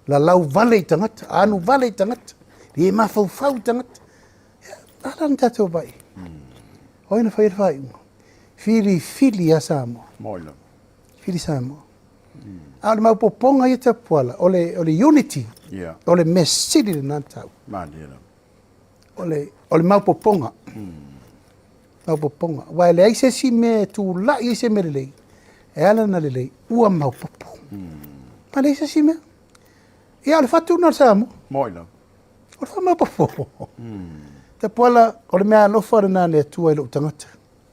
Speaker 2: La lau vale tangata, anu vale tangata. E ma fa tangata. Alan tato bai. Oina fai. Fili a Samoa.
Speaker 1: Moila.
Speaker 2: Fili Samoa. Al mau poponga i te puala. Ole unity.
Speaker 1: Yeah.
Speaker 2: Ole mesiri le nantau.
Speaker 1: Mandela.
Speaker 2: Ole mau poponga. Mau poponga. Wa le aise si me tu la i se me lei. E ala na lei. Ua mau popo. Ma le aise si me. E ale fatu na Samoa.
Speaker 1: Moila.
Speaker 2: Ole fa mau popo. Te puala ole mea lofa na le tua i lo tangata.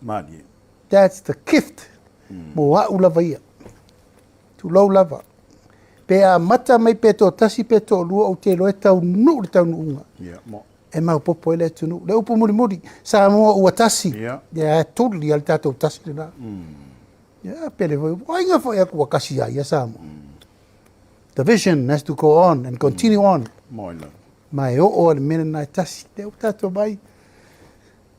Speaker 1: Mandela.
Speaker 2: That's the gift. Mo wa ulava ia. Tu lau lava. Pe a mata mai pe to tasi pe to lua o te loe tau nu le tau nuunga.
Speaker 1: Yeah, mo.
Speaker 2: E mau popo ele tunu. Le upu muri. Samoa ua tasi.
Speaker 1: Yeah.
Speaker 2: Yeah, totally al tatou tasi le na. Yeah, pele voi. Oinga foi a kua kasi ai a Samoa. The vision has to go on and continue on.
Speaker 1: Moila.
Speaker 2: Mai o le mena nai tasi. Le tatou mai.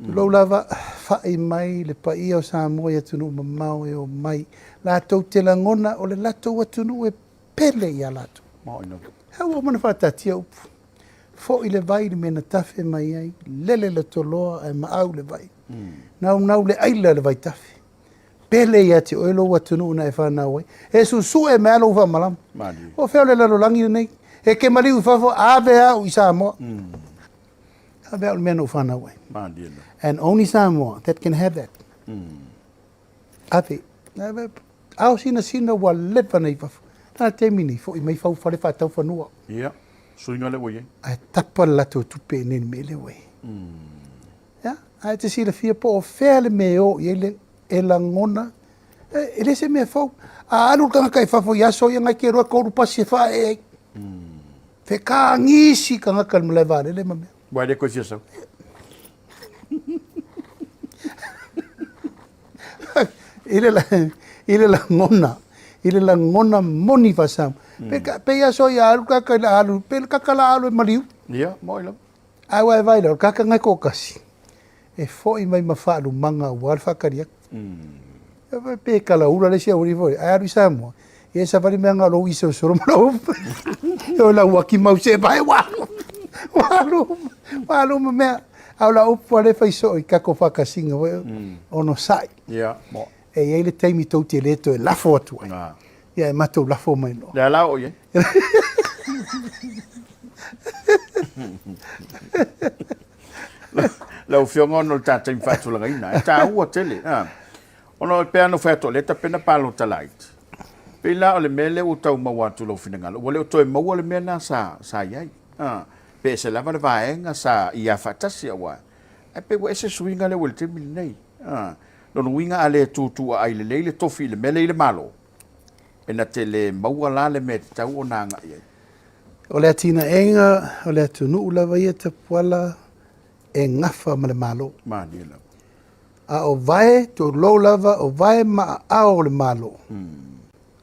Speaker 2: Lau lava whai mai le pai o Samoa ia tunu mamau e o mai. Lātou te langona o le lātou atunu e pele ia lātou.
Speaker 1: Moila.
Speaker 2: Hau o mana whatatia upu. Fo i le vai le mena tafe mai ai. Lele le toloa e maau le vai. Nau le aila le vai tafe. Pele ia te oelo atunu na e whanau ai. E susu e mea lau whamalam.
Speaker 1: Mali.
Speaker 2: O wheo le lalo langi nei. E ke mariu whafo ave au i Samoa. Ave au le mea no whanau ai.
Speaker 1: Mandela.
Speaker 2: And only Samoa that can have that. Ave, au sina wa lepa nei fafu. Nā te mini, fo i mai fau whare whātau whanua.
Speaker 1: Yeah. Suinga le wai.
Speaker 2: Ai tapa lato tupe nene me le wei. Ya, ai te sira fia po o whea le me o i e langona. E le se mea fau. A alu kanga kai whafo i aso i ngai ke roa kouru pasi e wha e. Whe ka ngisi kanga kalmulai vare le mamea.
Speaker 1: Wai le koe sia sau.
Speaker 2: Ile la ngona moni fasam. Pe ya so ya alu kaka la alu, pe kaka la alu mariu.
Speaker 1: Yeah, moila.
Speaker 2: Ai vai la kaka ngai ko kasi. E fo i mai mafalu manga wal fakaria. Pe kala ura le sia uri foi. Ai alu Samoa. E sa vari manga lo iso soro mo. Yo la waki mau se vai wa. Walu me au la upo le fai so i kako fakasinga ono sai.
Speaker 1: Yeah, mo.
Speaker 2: E ia le taimi tau te leto e lafo atu ai. Ia e matou lafo mai no.
Speaker 1: Le ala o ye. Lau fionga ono ta taimi fatu la gaina. E ta ua tele. Ono pe ano fai to le ta pena palo ta light. Pe la o le mele o tau mawatu lau finangalo. Wale o toe maua le mea na sa iai. Pe se lava le vaenga sa ia fatasi awa. E pe wa ese suinga le wale te mili nei. Lono winga ale tutu ai le leile tofi le mele le malo. E na te le maua la le me te tau o nanga iai.
Speaker 2: O le atina enga, o le atunu ulawa ia te puala e ngafa ma le malo.
Speaker 1: Mani la.
Speaker 2: A o vai, to lo lava, o vai ma a o le malo.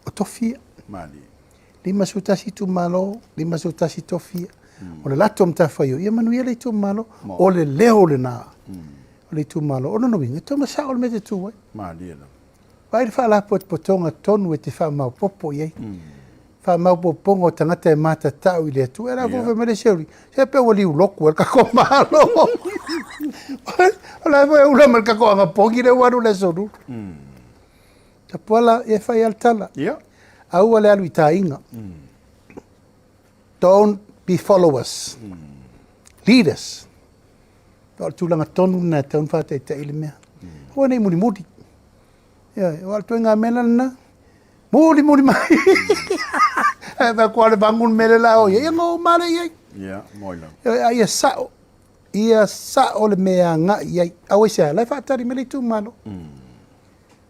Speaker 2: O tofia.
Speaker 1: Mani.
Speaker 2: Lima sutasi tu malo, lima sutasi tofia. O le lato mtawhaio, ia manuia le tu malo, o le leo le nā. O le tu malo, o no winga, tō masa o le me te tu wai.
Speaker 1: Mani la.
Speaker 2: Vai le wha lapo te potonga tonu e te wha mau popo iei. Wha mau poponga o tangata e mata tau i le atu. Era vowe mere seuri. Se pe wali u loku el kako malo. O la voe ula mal kako anga pongi le waru le soru. Ta puala e whai altala.
Speaker 1: Yeah.
Speaker 2: Au ale alu i tā inga. Don't be followers. Leaders. O tūlanga tonu na taun whātai ta ili mea. Hoa nei muri muri. O altu ngā mena na, Muli mai. Vai kuale bangun mele la o ye ngo male ye.
Speaker 1: Yeah, moila.
Speaker 2: Ia sao le mea nga ye. Awe sa la fa tari mele tu malo.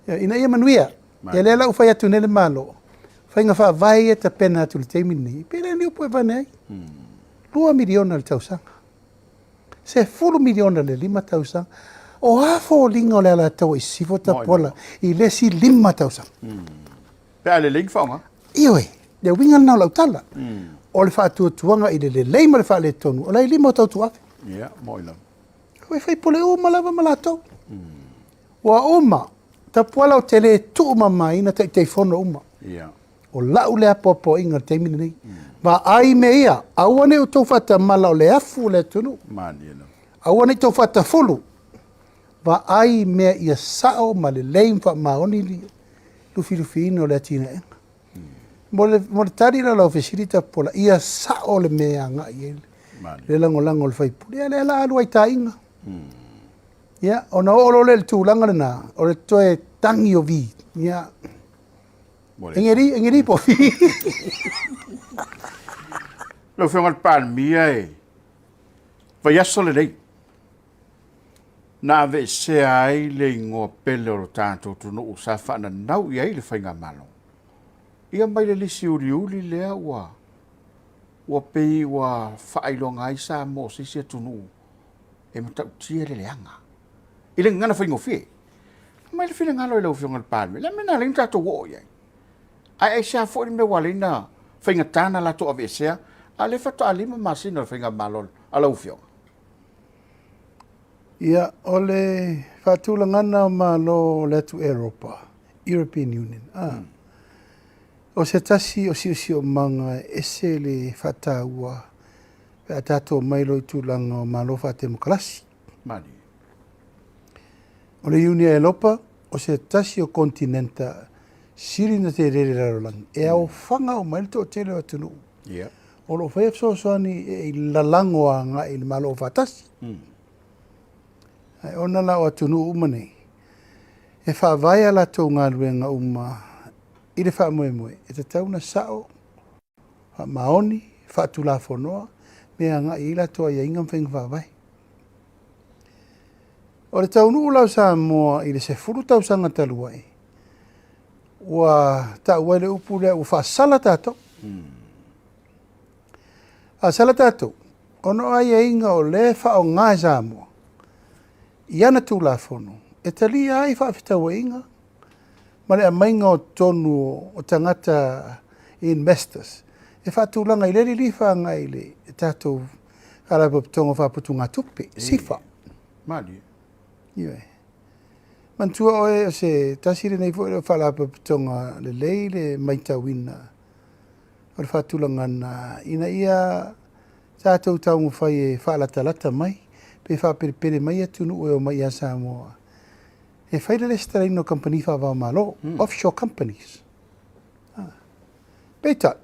Speaker 2: Ina ia manuia. Ia lela u fai atu nele malo. Fai nga fa vai e ta pena atu le teimi ni. Pere ni upo e vanei. 2 miliona le tausanga. Se 4 miliona le 5,000. O hafo linga o le ala tau i sifo ta pola. I le si 5,000.
Speaker 1: Pe ale ling fonga.
Speaker 2: Ioi. Le winga na lau tala. O le fa tuanga i le leima le fa le tonu. O le 5 tau tuafe.
Speaker 1: Yeah, moila.
Speaker 2: Koe fai pole o malava malatou. Wa oma. Ta pola o tele tu mama ina te fono uma.
Speaker 1: Yeah.
Speaker 2: O lau le apopo inga te mini nei. Ma ai me ia. Awane o tau fata mala o le afu le tunu.
Speaker 1: Mani ena.
Speaker 2: Awane tau fata fulu. Va ai me ia sao ma le leim fa maoni li. Lufi ino le atina enga. Mo le tari la lau fesirita pola. Ia sao le mea nga i le lango le faipuli. Ia le la alu ai ta inga. Ia, ona olo le tūlanga le nā. O le toe tangi o vi. Ia. Engeri po vi.
Speaker 1: Lo whengat Palemia e. Vai aso le rei. Nā ve se ai le ngō pele o tātou tunu o sa whana nau i ai le whainga malo. Ia mai le lisi uri lea ua. Ua pei ua whailonga ai sa mo sisi tunu. E matau tia le leanga. I le ngana whaingo fie. Mai le whina ngalo i lau whengat Palemia. Le mena le tātou o iai. Ai sa fo me walina whainga tāna la to ave sea. A le whata alima masina whainga malo a lau whionga.
Speaker 2: Ia, o le whatulangana malo le atu Europa, European Union. O se tasi o si o manga ese le whataua pe a tātou mailo i tūlanga o malo whatemu kalasi.
Speaker 1: Mani.
Speaker 2: O le Union Europa, o se tasi o kontinenta siri na te rere rarolangi. E au whanga o mailo o tele o tunu.
Speaker 1: Yeah.
Speaker 2: O lo whaia fsoani e lalango a nga i le malo o whatasi. Ai ona la o atunu umane. E whaavai ala tō ngā ruenga i le whaamoemoe. E te tauna sao, maoni, whaatula whonoa, mea ngā i la toa ia inga mwhenga whaavai. O le taunu ulau Samoa i le se furu tau sanga talua e. Ua tau le upu lea u whaasala tātou. A sala tātou. Ono ai e inga o le whao ngā Samoa. Iana tu la fono. E tali ai whaafitau e inga. Mare a mainga o tonu o tangata investors. E whaatulanga i leri li whaanga i le tātou karapa pitonga whaaputu ngā tupe. Sifa.
Speaker 1: Mali.
Speaker 2: Iwe. Mantua oe o se tasire nei fo e whalapa pitonga le lei le maitawina. O le whaatulanga na ina ia tātou tau mwhai e whaalatalata mai. Pe whapere mai atunu o mai a Samoa. E whaira le staraino company whawao malo, offshore companies. Peta,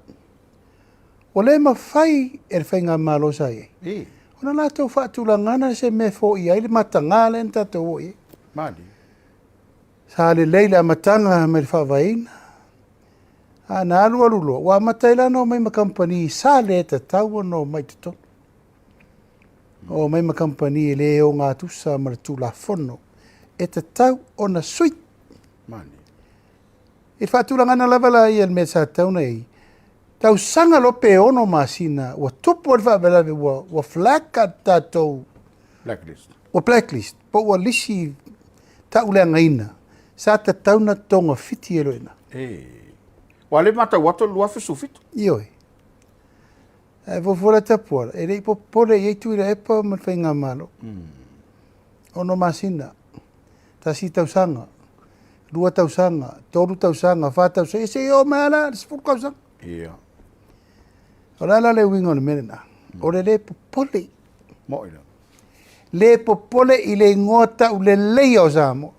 Speaker 2: o le mawhai e whainga malo sa e. Ona lātou whaatulangana se me fo i aile matanga le ntatou o e.
Speaker 1: Mali.
Speaker 2: Sa le leila matanga me le whawaina. Na alu alulo, wa mataila no mai ma company sa le ta tau no mai te tonu. O mai ma company le o ngā tusa ma tu la fono. E te tau o na sui.
Speaker 1: Mani.
Speaker 2: E whaatulanga na lavala i al me sa tau nei. Tau sanga lope ono masina. Wa tupu al whaabelawe wa flaka tātou.
Speaker 1: Blacklist.
Speaker 2: Wa blacklist. Po wa lisi tau lea ngaina. Sa ta tau na tonga fiti eloina.
Speaker 1: Wa le mata wato lua fisu fitu.
Speaker 2: Ioi. E vofola tapua. E rei popole i eitu ira epa ma whainga malo. Ono masina. Tasi tausanga. Lua tausanga. Toru tausanga. Wha tausanga. E se o maala. Sipuru kausanga.
Speaker 1: Ia.
Speaker 2: O la le winga o le merena. O le popole.
Speaker 1: Moina.
Speaker 2: Le popole i le ngota u le lei o Samoa.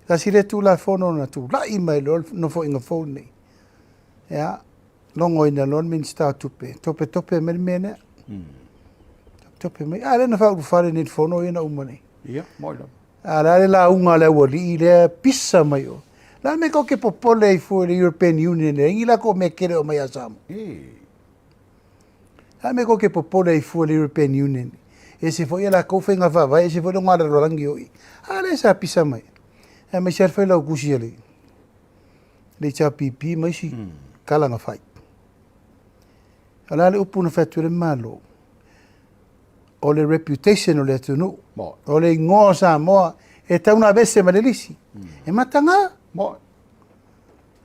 Speaker 2: Tasi le tu la fono na tu. La i mai lo no fo inga fone. Ya. Longo ina lon min sta tupe. Tope mene. Tope me. Ale na fa fare ni fono ina umane.
Speaker 1: Ia, moina.
Speaker 2: Ale la unga le wali le pissa mai o. La me ko ke popole for the European Union e ila ko me kere o mai asam. La me ko ke popole for the European Union. E se foi ela ko fenga va vai se foi ngara lo langi oi. Ale sa pisa mai. E me ser foi la kusi ele. Le cha pipi mai si kala nga fai. Ala le upu na fatu le malo. O le reputation o le tunu. O le ngoa Samoa e tau na vese ma le lisi. E matanga.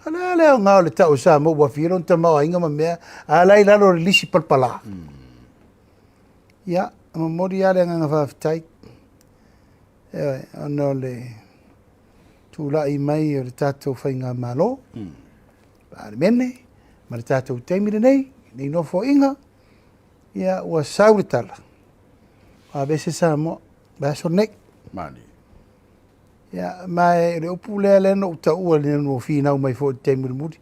Speaker 2: Ala le ngā o le tau Samoa wa whiron ta mau inga ma mea. Ala i lalo le lisi palpala. Ia, ma mori ale nganga whawhitai. Ano le tūla i mai o le tātou whainga malo. Pāre mene, ma le tātou teimire nei, nei nofo inga. Ia, ua saure tala. A vese Samoa, baso nek.
Speaker 1: Mani.
Speaker 2: Ia, mai le upu lea le no uta ua le no whina mai fo te teimire muri.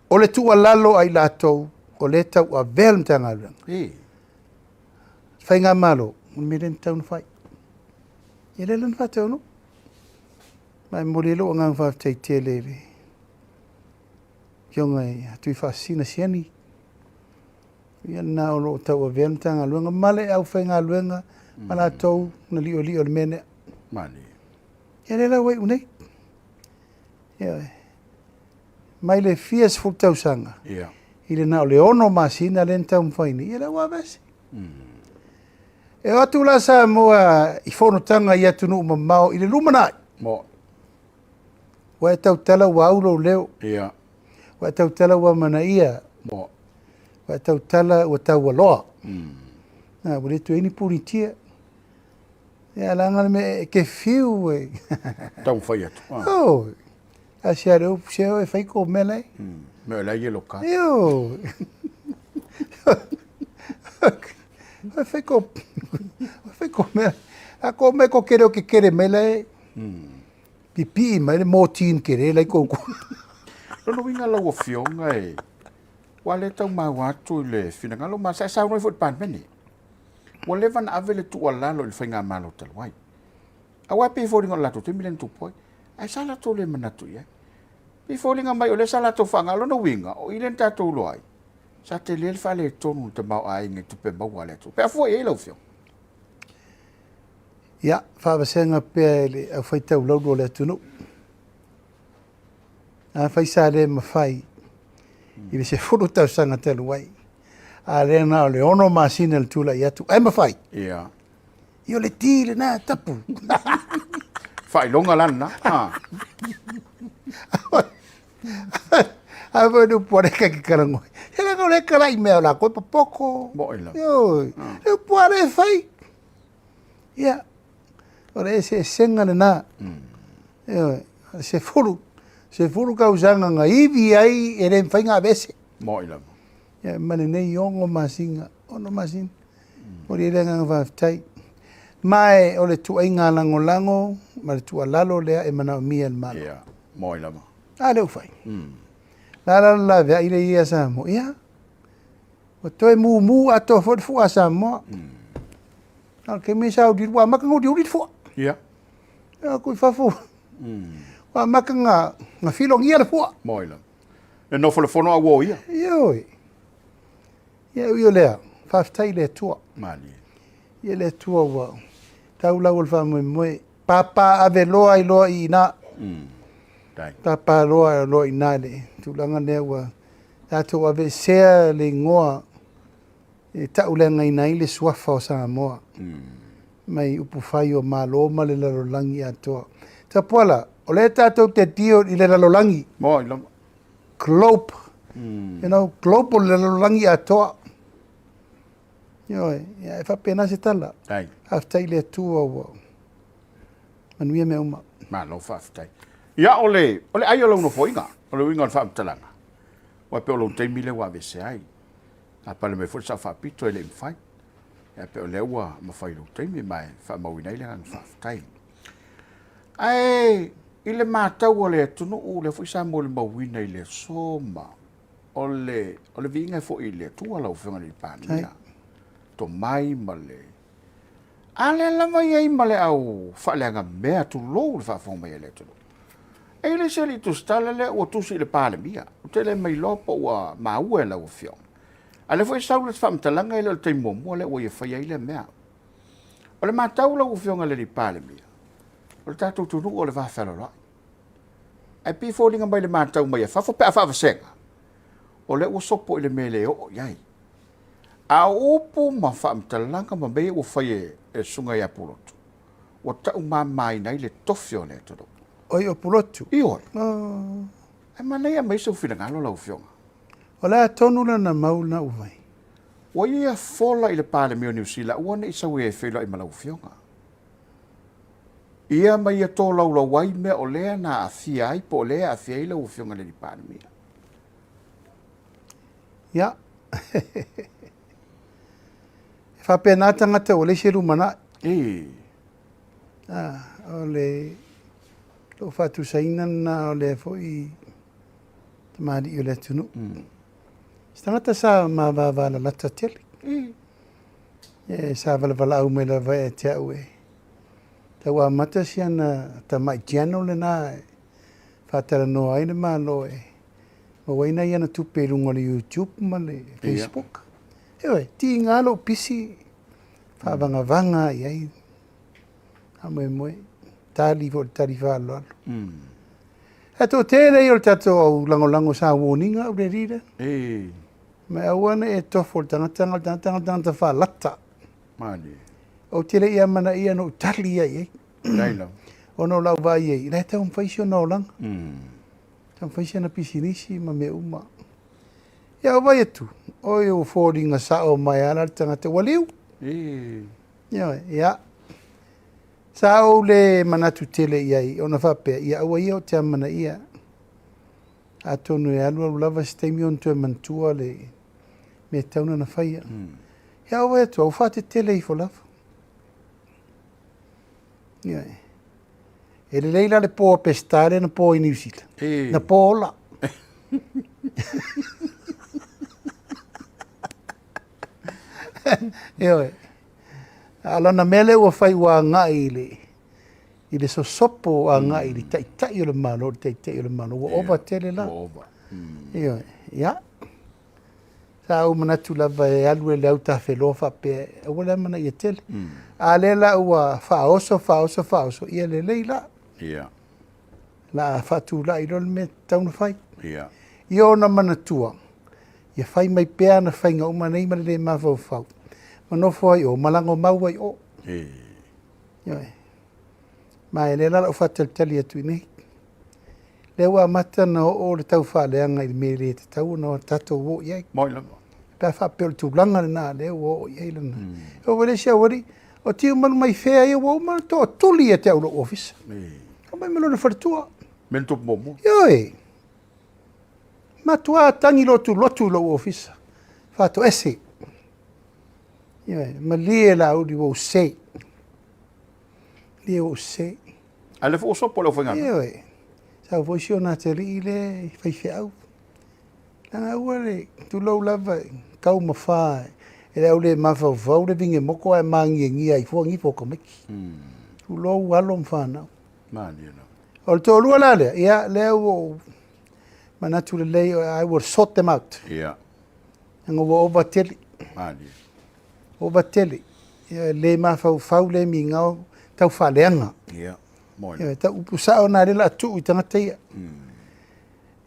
Speaker 2: O le tua lalo ai lātou, o le tau a velm tanga rang. Whainga malo, me ren tau na whai. E le lan whatau no. Mai mori lo ngang whawhtei te lere. Kiongai, tui whasina siani. Ia nā o lo tau a velm tanga luenga. Male au whainga luenga. Mala tau na li o le mene.
Speaker 1: Mani.
Speaker 2: Ia le la wai unei. Ia mai le fias fu tau sanga.
Speaker 1: Ia.
Speaker 2: I le nao le ono masina le tau mwhaini. Ia le wawasi. E atu la Samoa i whanotanga i atu nuu mamau i le lumanai. Wa e tau tala wa auro leo.
Speaker 1: Ia.
Speaker 2: Wa e tau tala wa mana ia. Wa e tau tala wa tau wa loa. Wale tu ini puni tia. Ia langa me ke fiu e.
Speaker 1: Tau whai atu.
Speaker 2: Oh. A sia reu seo e whaiko mele.
Speaker 1: Me la ye loka.
Speaker 2: Yo. Whaiko mele. A ko me ko kere o ke kere mele. Pipi mai le motin kere lai koko.
Speaker 1: Lono winga lau o fionga e. Wale tau mawatu le finanga lo masa sa no fut pan meni. Wale van avele tu ala lo le finga malo talwai. Awa pe fo ringa lato te milen tu poi. Ai sala to le manatu ye. Pe fo ringa mai o le sala to fanga lo no winga o ilen ta to loai. Sa te le fa le tonu te mau ai nge tu pe mau wale tu. Pe fo e lo fio.
Speaker 2: Ja, whawasenga pia le au whaitau laudo le tunu. A whaisa le mawhai. I le se furu tau sanga te luai. A le na o le ono masina le tula i atu. Ai mawhai.
Speaker 1: Ia.
Speaker 2: I o le tile na tapu.
Speaker 1: Whai longa lana.
Speaker 2: A wadu puareka ki karangoi. Hela kau le karai mea la koe papoko.
Speaker 1: Mo ila.
Speaker 2: Yo, le puare whai. Ia. Ora ese senga le na. Yo, se furu kau sanga nga iwi ai e ren whainga vese.
Speaker 1: Mo ila.
Speaker 2: Ia, mane nei ongo masinga. Ono masin. Mori erenga nga whaftai. Mai o le tua inga lango lango. Ma le tua lalo lea e mana o mia le malo.
Speaker 1: Ia. Mo ila.
Speaker 2: A leu whai. La vea ile ia Samoa. Ia. O toi mu a to fo fu a Samoa. Al ke me sa di wa maka ngodi uri fo.
Speaker 1: Ia.
Speaker 2: Ya ko fafu. Wa maka nga filong ia le fo.
Speaker 1: Mo ila. E no fo no a wo ia.
Speaker 2: Yo. Yo le. Faftai le tua.
Speaker 1: Mali.
Speaker 2: Ia le tua wa. Tau la wal fa mo papa ave loa i loa i na.
Speaker 1: Dai.
Speaker 2: Papa loa i na le. Tulanga le wa. Tato ave sea le ngoa. E tau le ngai nai le suafa o Samoa. Mai upu whai o malo ma le lalolangi atoa. Ta poala, o le tātou te tio i le lalolangi.
Speaker 1: Mo ila.
Speaker 2: Glope. You know, glope o le lalolangi atoa. Yo, e whapena se tala.
Speaker 1: Dai.
Speaker 2: Aftai le tua o. Manuia me uma.
Speaker 1: Ma lo faftai. Ia ole ai o no foinga. Ole winga fa talanga. Wa pe lo te mile wa vese ai. A pale me forsa fa pito ele fai. Ya pe ole wa ma fai lo te mi mai fa ma wina ile ngang faftai. Ai ile mata ole tunu ole foi sa mo le ma wina ile soma. Ole vinga fo ile tu ala o fenga ni pana. To mai male. Ale lava iai ma le au whaaleanga mea tu lou le whawhonga ia le tunu. E le se li tu stala le ua tusi le Palemia. O te le mai lopa ua maua e lau whiong. Ale foi sau le whamtalanga ile le teimomu le ua ia whaia ile mea. O le mātau lau whionga le li Palemia. O le tātou tunu o le whawhalorai. Ai pi fōringa mai le mātau mai a whawho pe a whawhasenga. O le ua sopo ile mele o iai. A upu ma whamtalanga ma mea ua whaia e sunga ia pulotu. O tau mai nei le tofio le todo.
Speaker 2: Oi o pulotu.
Speaker 1: I oi. E manei a mai sau whina ngalo lau whionga.
Speaker 2: O la tonu na mauna uvai.
Speaker 1: O ia fola i le Palemia o New Zealand, uana i sau e whila i malau whionga. Ia mai a tō lau lau wai mea o lea na a fia ai, po lea a fia i lau whionga le li Palemia.
Speaker 2: Ia. Whapena tangata o le se rumana. O le lo fatu saina na o le fo i tamari i le tunu. Stangata sa ma va la lata tele. Sa vala au me la vai te au e. Ta wa mata siana ta mai channel na fatara no ai ma lo e. Mo waina ia tu pelungo le YouTube ma le Facebook. Ewe, ti ngalo pisi whavanga iai. Amoe moe, tali whalo. E tō tērei o tato au lango sa warninga au re rira. Me awana e tofo tangata whalata.
Speaker 1: Mani.
Speaker 2: O tere ia mana ia no tali iai.
Speaker 1: Naino.
Speaker 2: O no lau vai iai. Rai tau mwhaisio no langa. Tau mwhaisio na pisi nisi ma me uma. Ia o vai atu. O eu fōringa sa o mai ana tangata waliu. Ia. Sa o le manatu tele iai. O na whapea. Ia awa ia o te amana ia. A tonu e alua lava stemi on tue mantua le me tauna na whaia. Ia o vai atu. Au whate tele i fo lava. Ia. E le leila le pō pestare na pō i New Zealand. Na pō ola. Ewe, alana mele ua whai wa ngai i le sosopo a ngai i tai o le mano, ua ova tele la. Ewe, ia. Sa au manatu lava e alu e leu ta whelofa pe, ua le mana i tele. A lela ua whaoso, ia le leila.
Speaker 1: Ia.
Speaker 2: La whatu la i rol me tauna whai.
Speaker 1: Ia.
Speaker 2: Io na manatua. Ia whai mai pēa na whai ngā uma nei le mawhau whau. Manofo ai o, malango mau ai o. Ioi. Mai le lala o whateltali atu nei. Le ua mata na o le tau whaleanga i me le te tau na tato o iai.
Speaker 1: Moi lama.
Speaker 2: Pea whapeo le tūlanga na le o iai lana. O wale sia wari, o tiu malu mai whea i o mana to tuli e te au lo office. O mai malo na wharatua.
Speaker 1: Mento momo.
Speaker 2: Ioi. Matua tangi lotu lo office. Fato ese. Ioi, ma lie la udi wo se. Lie wo se.
Speaker 1: Ale fo so polo fanga.
Speaker 2: Ioi. Sa voisio na te ri le fai au. Langa ua le tu lau lava kau mawha. E le au le mawha vau le vinge moko e mangi e ngia i fua ngi foko meki. Tu lau alo mwhanau.
Speaker 1: Mani no.
Speaker 2: O le tō lua la le, ia le au manatu le lei, I will sort them out.
Speaker 1: Ia.
Speaker 2: Anga ua overteli.
Speaker 1: Mani.
Speaker 2: Overteli. Ia le mawhau le mi ngau tau whaleanga.
Speaker 1: Ia. Moi.
Speaker 2: Ia tau upusao na rela atu i tangata ia.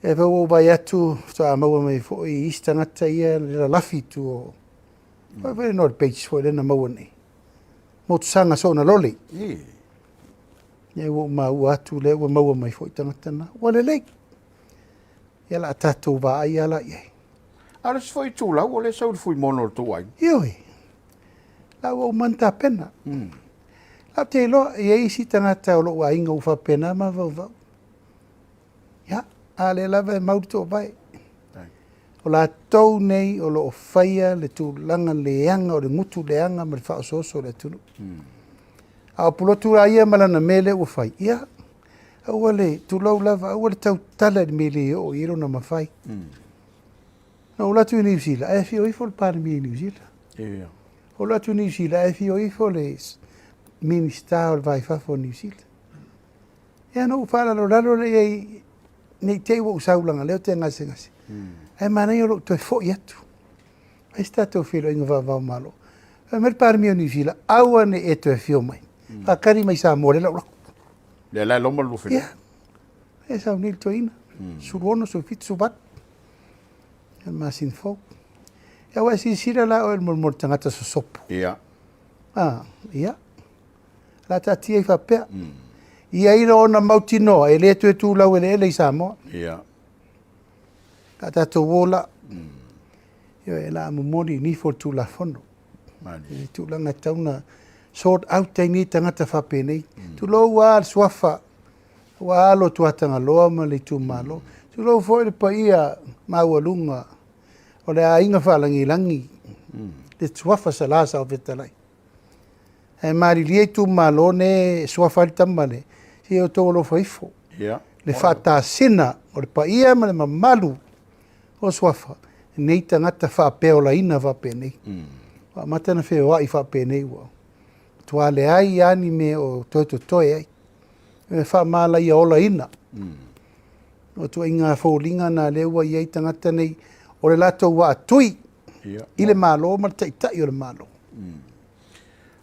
Speaker 2: E vau o vai atu, so a maua mai fo i isi tangata ia, rela lafi tu o. Vai no page fo rena maua nei. Motu sanga so na loli. Ia ua maua atu le ua maua mai fo i tangata na. Wale lei. Ia la tatou va ai ala iai.
Speaker 1: Ala se foi tu lau, ole sau fui mono tu ai.
Speaker 2: Ioi. La o manta pena. La te lo ia isi tangata o lo wa inga ufa pena ma vau. Ya, ale la ve mauto vai. O la tau nei o lo faia le tu langa leanga o le mutu leanga ma le fa soso le tunu. A pulotu ia malana mele o fai. Ya. Awale tu lau lava awale tau tala de mele o iro na mafai. Na o latu New Zealand, e fio ifo le Palemia New Zealand.
Speaker 1: Ia.
Speaker 2: O latu New Zealand, e fio ifo le minista o le vaifafo New Zealand. Ia no whaala lalo le ei nei te ua usaulanga leo te ngase. Ai manai o lo toi fo i atu. Ai stato whilo inga vavau malo. Ai mer Palemia New Zealand, aua ne e toi fio mai. Whakari mai Samoa le lau.
Speaker 1: Le lai loma lufi.
Speaker 2: Ia. E sau nil toina. Surono so fit subat. Ia masin fo. Ia wa si sira la o el mol tangata so sopo.
Speaker 1: Ia.
Speaker 2: Ia. La tatia I whapea. Ia ira ona mautinoa, e le tu lau ele i Samoa.
Speaker 1: Ia.
Speaker 2: Ka tato wola. Ia e la momori ni fo tu la fono.
Speaker 1: Mani.
Speaker 2: Tu langa tauna sort out tai ni tangata whape nei. Tu lo wa swafa. Wa alo tu atanga loa ma le tu malo. Tu lo fo le pa ia maualunga. O le a inga whalangi langi. Le swafa sa lasa o vetalai. E mari lie tu malo ne swafa le tamale. Si o tolo faifo.
Speaker 1: Ia.
Speaker 2: Le whata sina o le pa ia ma le mamalu o swafa. Nei tangata whapeo la ina whape nei. Wa matana whewai whape nei wa. Tua le ai ani me o toi ai. E whamala ia ola ina. O tua inga whaulinga na leua iai tangata nei o le lato wa atui. I le malo ma taitai o le malo.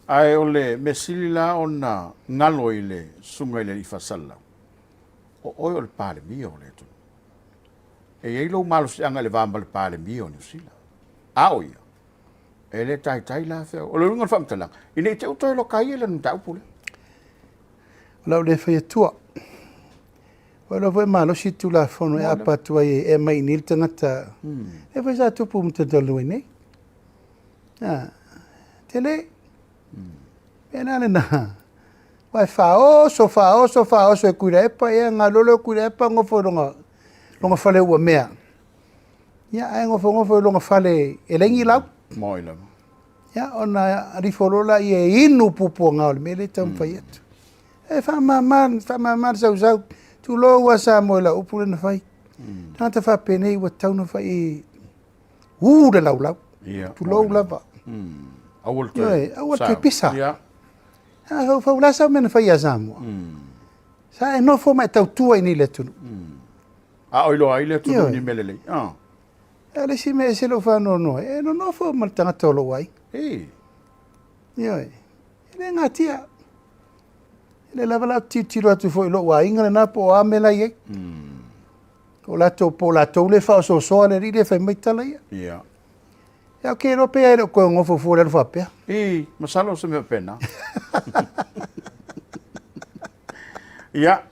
Speaker 1: Ai o le mesili la ona ngalo I le sunga I le ifasala. O oi o le Palemia o le tu. E iei lo malo si anga le vamba le Palemia o New Zealand. A o ia. E le tai la feo. O le runga whamtala. I nei te utoi lo kai ele nuta upule.
Speaker 2: Lau le whai atua. O lo voi malo si tu la whono e apatua e mai nil tangata. E whai sa tupu mta tolu e nei. Te le. E nane na. Wai whaoso e kuira epa e ngā lolo kuira epa ngofo longa whale ua mea. Ia ai ngofo longa whale e lengi lau.
Speaker 1: Moi lau.
Speaker 2: Ia ona rifolola I e inu pupu ngā ole mele tam whai atu. E whamamar sau. Tu lo ua sa moe la upule na whai. Tangata whapene ua tauna whai I ure lau. Tu lo lava.
Speaker 1: Awal te
Speaker 2: pisa.
Speaker 1: Ia.
Speaker 2: Whau la sau mena whai a Samoa. Sa e no fo mai tau tua I ni le tunu.
Speaker 1: A oilo ai le tunu ni melele.
Speaker 2: E le si me e se lo whano no. E no fo mal tangata olo wai. Ia. Le ngā tia. Le lava lau tiro atu fo ilo wa inga le napo o amela iei. O lato po lato le whao so soa le rire whai maitala ia.
Speaker 1: Ia.
Speaker 2: Ia ke ro pea ero koe ngofo fuore al whapea.
Speaker 1: Masalo se me pena. Ia.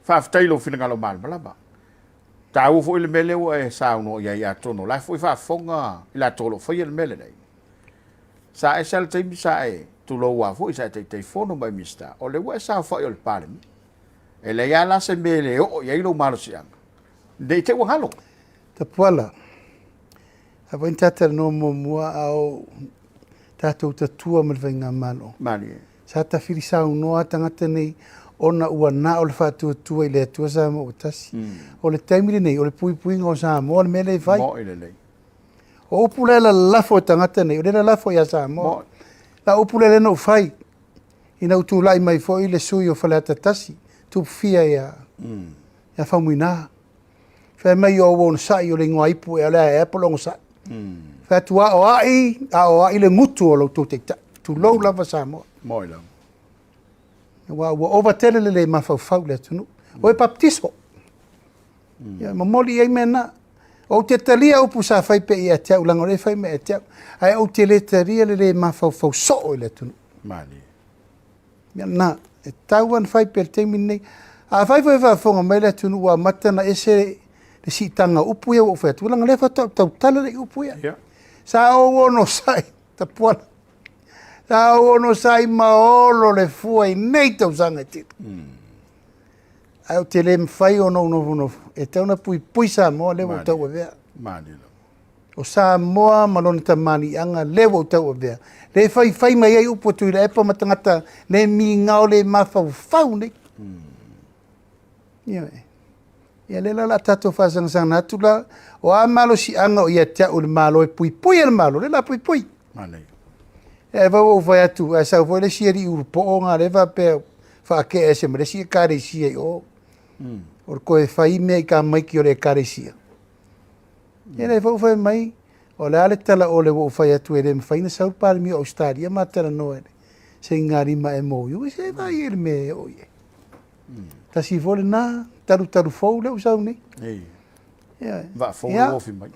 Speaker 1: Whaftailo whingalo malmalaba. Tau fo ile mele o e sauno ia tono. Lai fo I whafonga I la tolo fo ile mele nei. Sa e sal teimi sa e. Tu lo wa fo isa te fono mai mista o le wa sa fa o le Palemia e le ya la se mele o ia lo malo sianga de te wa halo
Speaker 2: Ta puala a voin tata no mo mua au tata tua mal venga malo
Speaker 1: mani
Speaker 2: sa ta fili sa no tangata nei ona ua na o le fatu tua ile tua sa mo tasi o le taimile nei o le pui ngo sa mo le mele vai
Speaker 1: mo ile nei
Speaker 2: o pula la lafo tangata nei o le lafo ya sa mo la upule no fai ina utulai mai foi le sui o falata tasi tu fia ya famuina fa mai o won sai o le ngoi pu e la e polong sa fa tua o ai le ngutu o lo tu te tu lo lava sa mo
Speaker 1: moi la
Speaker 2: wa overtele le ma fa le tu o e baptiso ya mamoli ai mena o te talia upu sa fai pe ia te ulango le fai me te ai o te le talia le ma fa so le tu
Speaker 1: mani
Speaker 2: ya na e tauan fai pe te mini a fai fa fonga mai le tu wa matana ese le si tanga upu ia o fa tu ulango le fa tau tala le upu ia sa o no sai ta puan sa o no sai ma olo le fuai nei tau sanga ti ai o te le mfai o no e te ona pui Samoa lewo tau vea
Speaker 1: mani
Speaker 2: o Samoa malona tamani anga lewo tau vea le fai mai ai upo tu le epa matangata le mi ngao le mafau fau nei ia le la tato fasang sang natula o a malo si anga o ia te o le malo e pui le malo le la pui
Speaker 1: mani
Speaker 2: E va o vai atu, e sa foi le sieri urupo o ngā lewa pe whaake e se mresi e kare sia i o. O koe whai mea i ka maiki o le kare sia. E le whai mai, o le ale tala o le o vai atu e le mwhaina sau Palemia o Stadia ma tala no e. Se ngari ma e mo yu, se vai e le me o ye. Ta si vole na, taru fau le usau ni.
Speaker 1: Va fau o fi mai.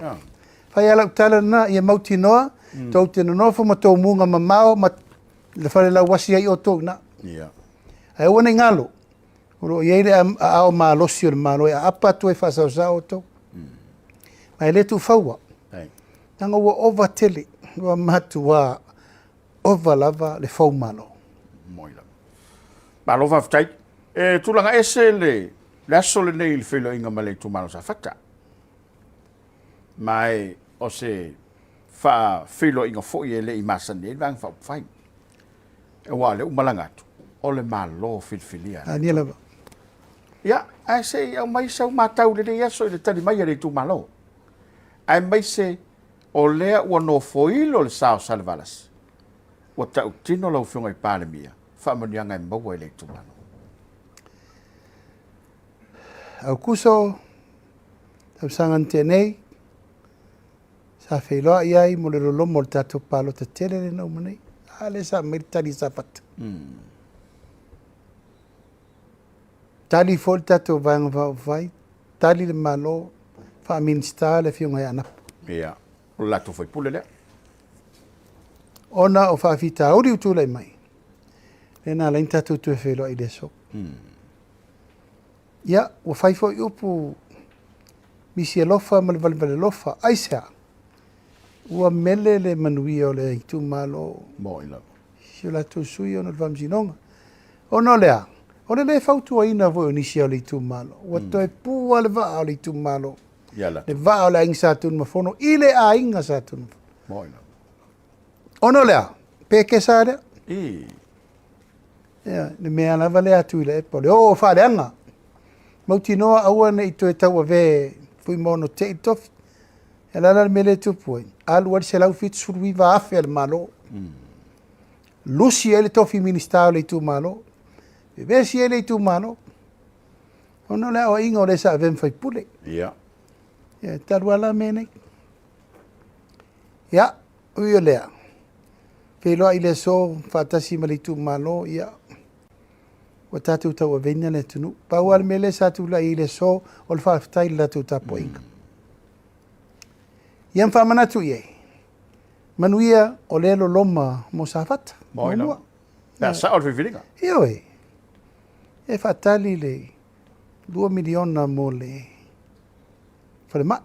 Speaker 2: Fai ala utala na, ia mauti noa, tau te nonofo ma tau munga ma mao, ma le whare la wasi ai o tō na. Ai wana ngalo. Uro iere a ao maa losi o le malo, e a apa tu e whasau sa o tō. Mai le tu whaua. Nanga ua ova tele, ua matu wa ova lava le whau malo.
Speaker 1: Moila. Malo whaftai. E tulanga ese le aso le nei le whilo inga ma le tu malo sa whata. Mai o se wha whilo inga fōi e le i masani e vang whau whai. E wā le umalanga atu. O le malo whilwhilia.
Speaker 2: Ania lava.
Speaker 1: Ia, ai se au mai sau mātau le aso i le tali mai le tu malo. Ai mai se o lea ua no foilo le sao salvalas. Ua tau tino lau whiunga i Palemia. Whamanianga i maua i le tu malo.
Speaker 2: Au kuso, tau sangan tenei, sa whailoa iai mo le rolomo le tato palo te tere le nau manei. Ale sa meritari sa pata. Tali fol tato vanga vai, tali le malo, fa minsta le fiunga ya nap.
Speaker 1: Ia, o lato foi pule lea.
Speaker 2: Ona o fa fita ori utu lai mai. Lena la tato tu e whailoa i le so. Ia, o fai fo i upu misi e lofa, ma le vale lofa, aisea. Ua mele le manuia o le itu malo.
Speaker 1: Mo ila.
Speaker 2: Si o la tu sui o na vamsinonga. O no lea. O le fautua ina voi o nisi o le itu malo. Ua toi pua le vaa o le itu malo.
Speaker 1: Iala.
Speaker 2: Le vaa o le ainga sa tunu mafono. I le a inga sa tunu.
Speaker 1: Mo ila.
Speaker 2: O no lea. Peke sa lea.
Speaker 1: Ia,
Speaker 2: le mea lava lea tu i le epo. Le o wha leanga. Mauti noa aua ne i toi tau a ve fui mono te i tofi. E lala le mele tupu ai. Alu wari se lau fitu surui va afe le malo. Lusi ele tofi ministao le itu malo. Bebesi ele itu malo. Ono lea o inga o le sa avem fai pule.
Speaker 1: ia.
Speaker 2: Ia taru ala mene. Ia, ui o lea. Wheloa i le so, whatasi ma le itu malo, ia. Wa tātou tau a veina le tunu. Pau al mele sa tu la i le so, o le whawhtai la tu tapo inga. Iam whamanatu i e. Manuia o lelo loma mo sa whata.
Speaker 1: Mo ila. Pea sa o le whiwhiringa.
Speaker 2: Io e. E whatali le 2 miliona mo le whalema.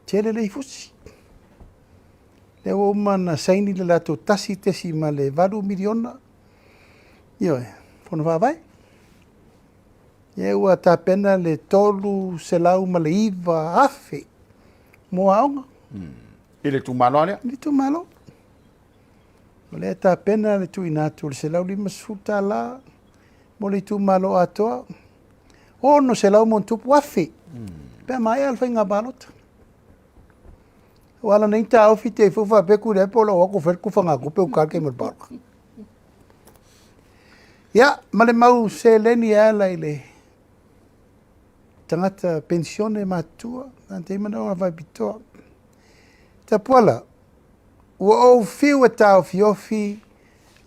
Speaker 2: Tele le i fusi. Le o mana saini le lato tasi tesi ma le 2 miliona. Io e. Fono whawai. Ie ua tā pena le tolu se lau ma le iwa afe. Mo aonga.
Speaker 1: I le tu malo alea?
Speaker 2: Le tu malo. O le tā pena le tu inatu le se lau lima suta la. Mo le tu malo atoa. Ono se lau mon tupu afe. Pea mai alfa inga balota. Wala nei tā au fite i fufa peku le polo wako ferku whanga kupe ukake mar barka. Ia, ma le mau se leni ala i le tangata pensione matua, nante imana o vai pitoa. Ta puala, ua o fiu e tau fiofi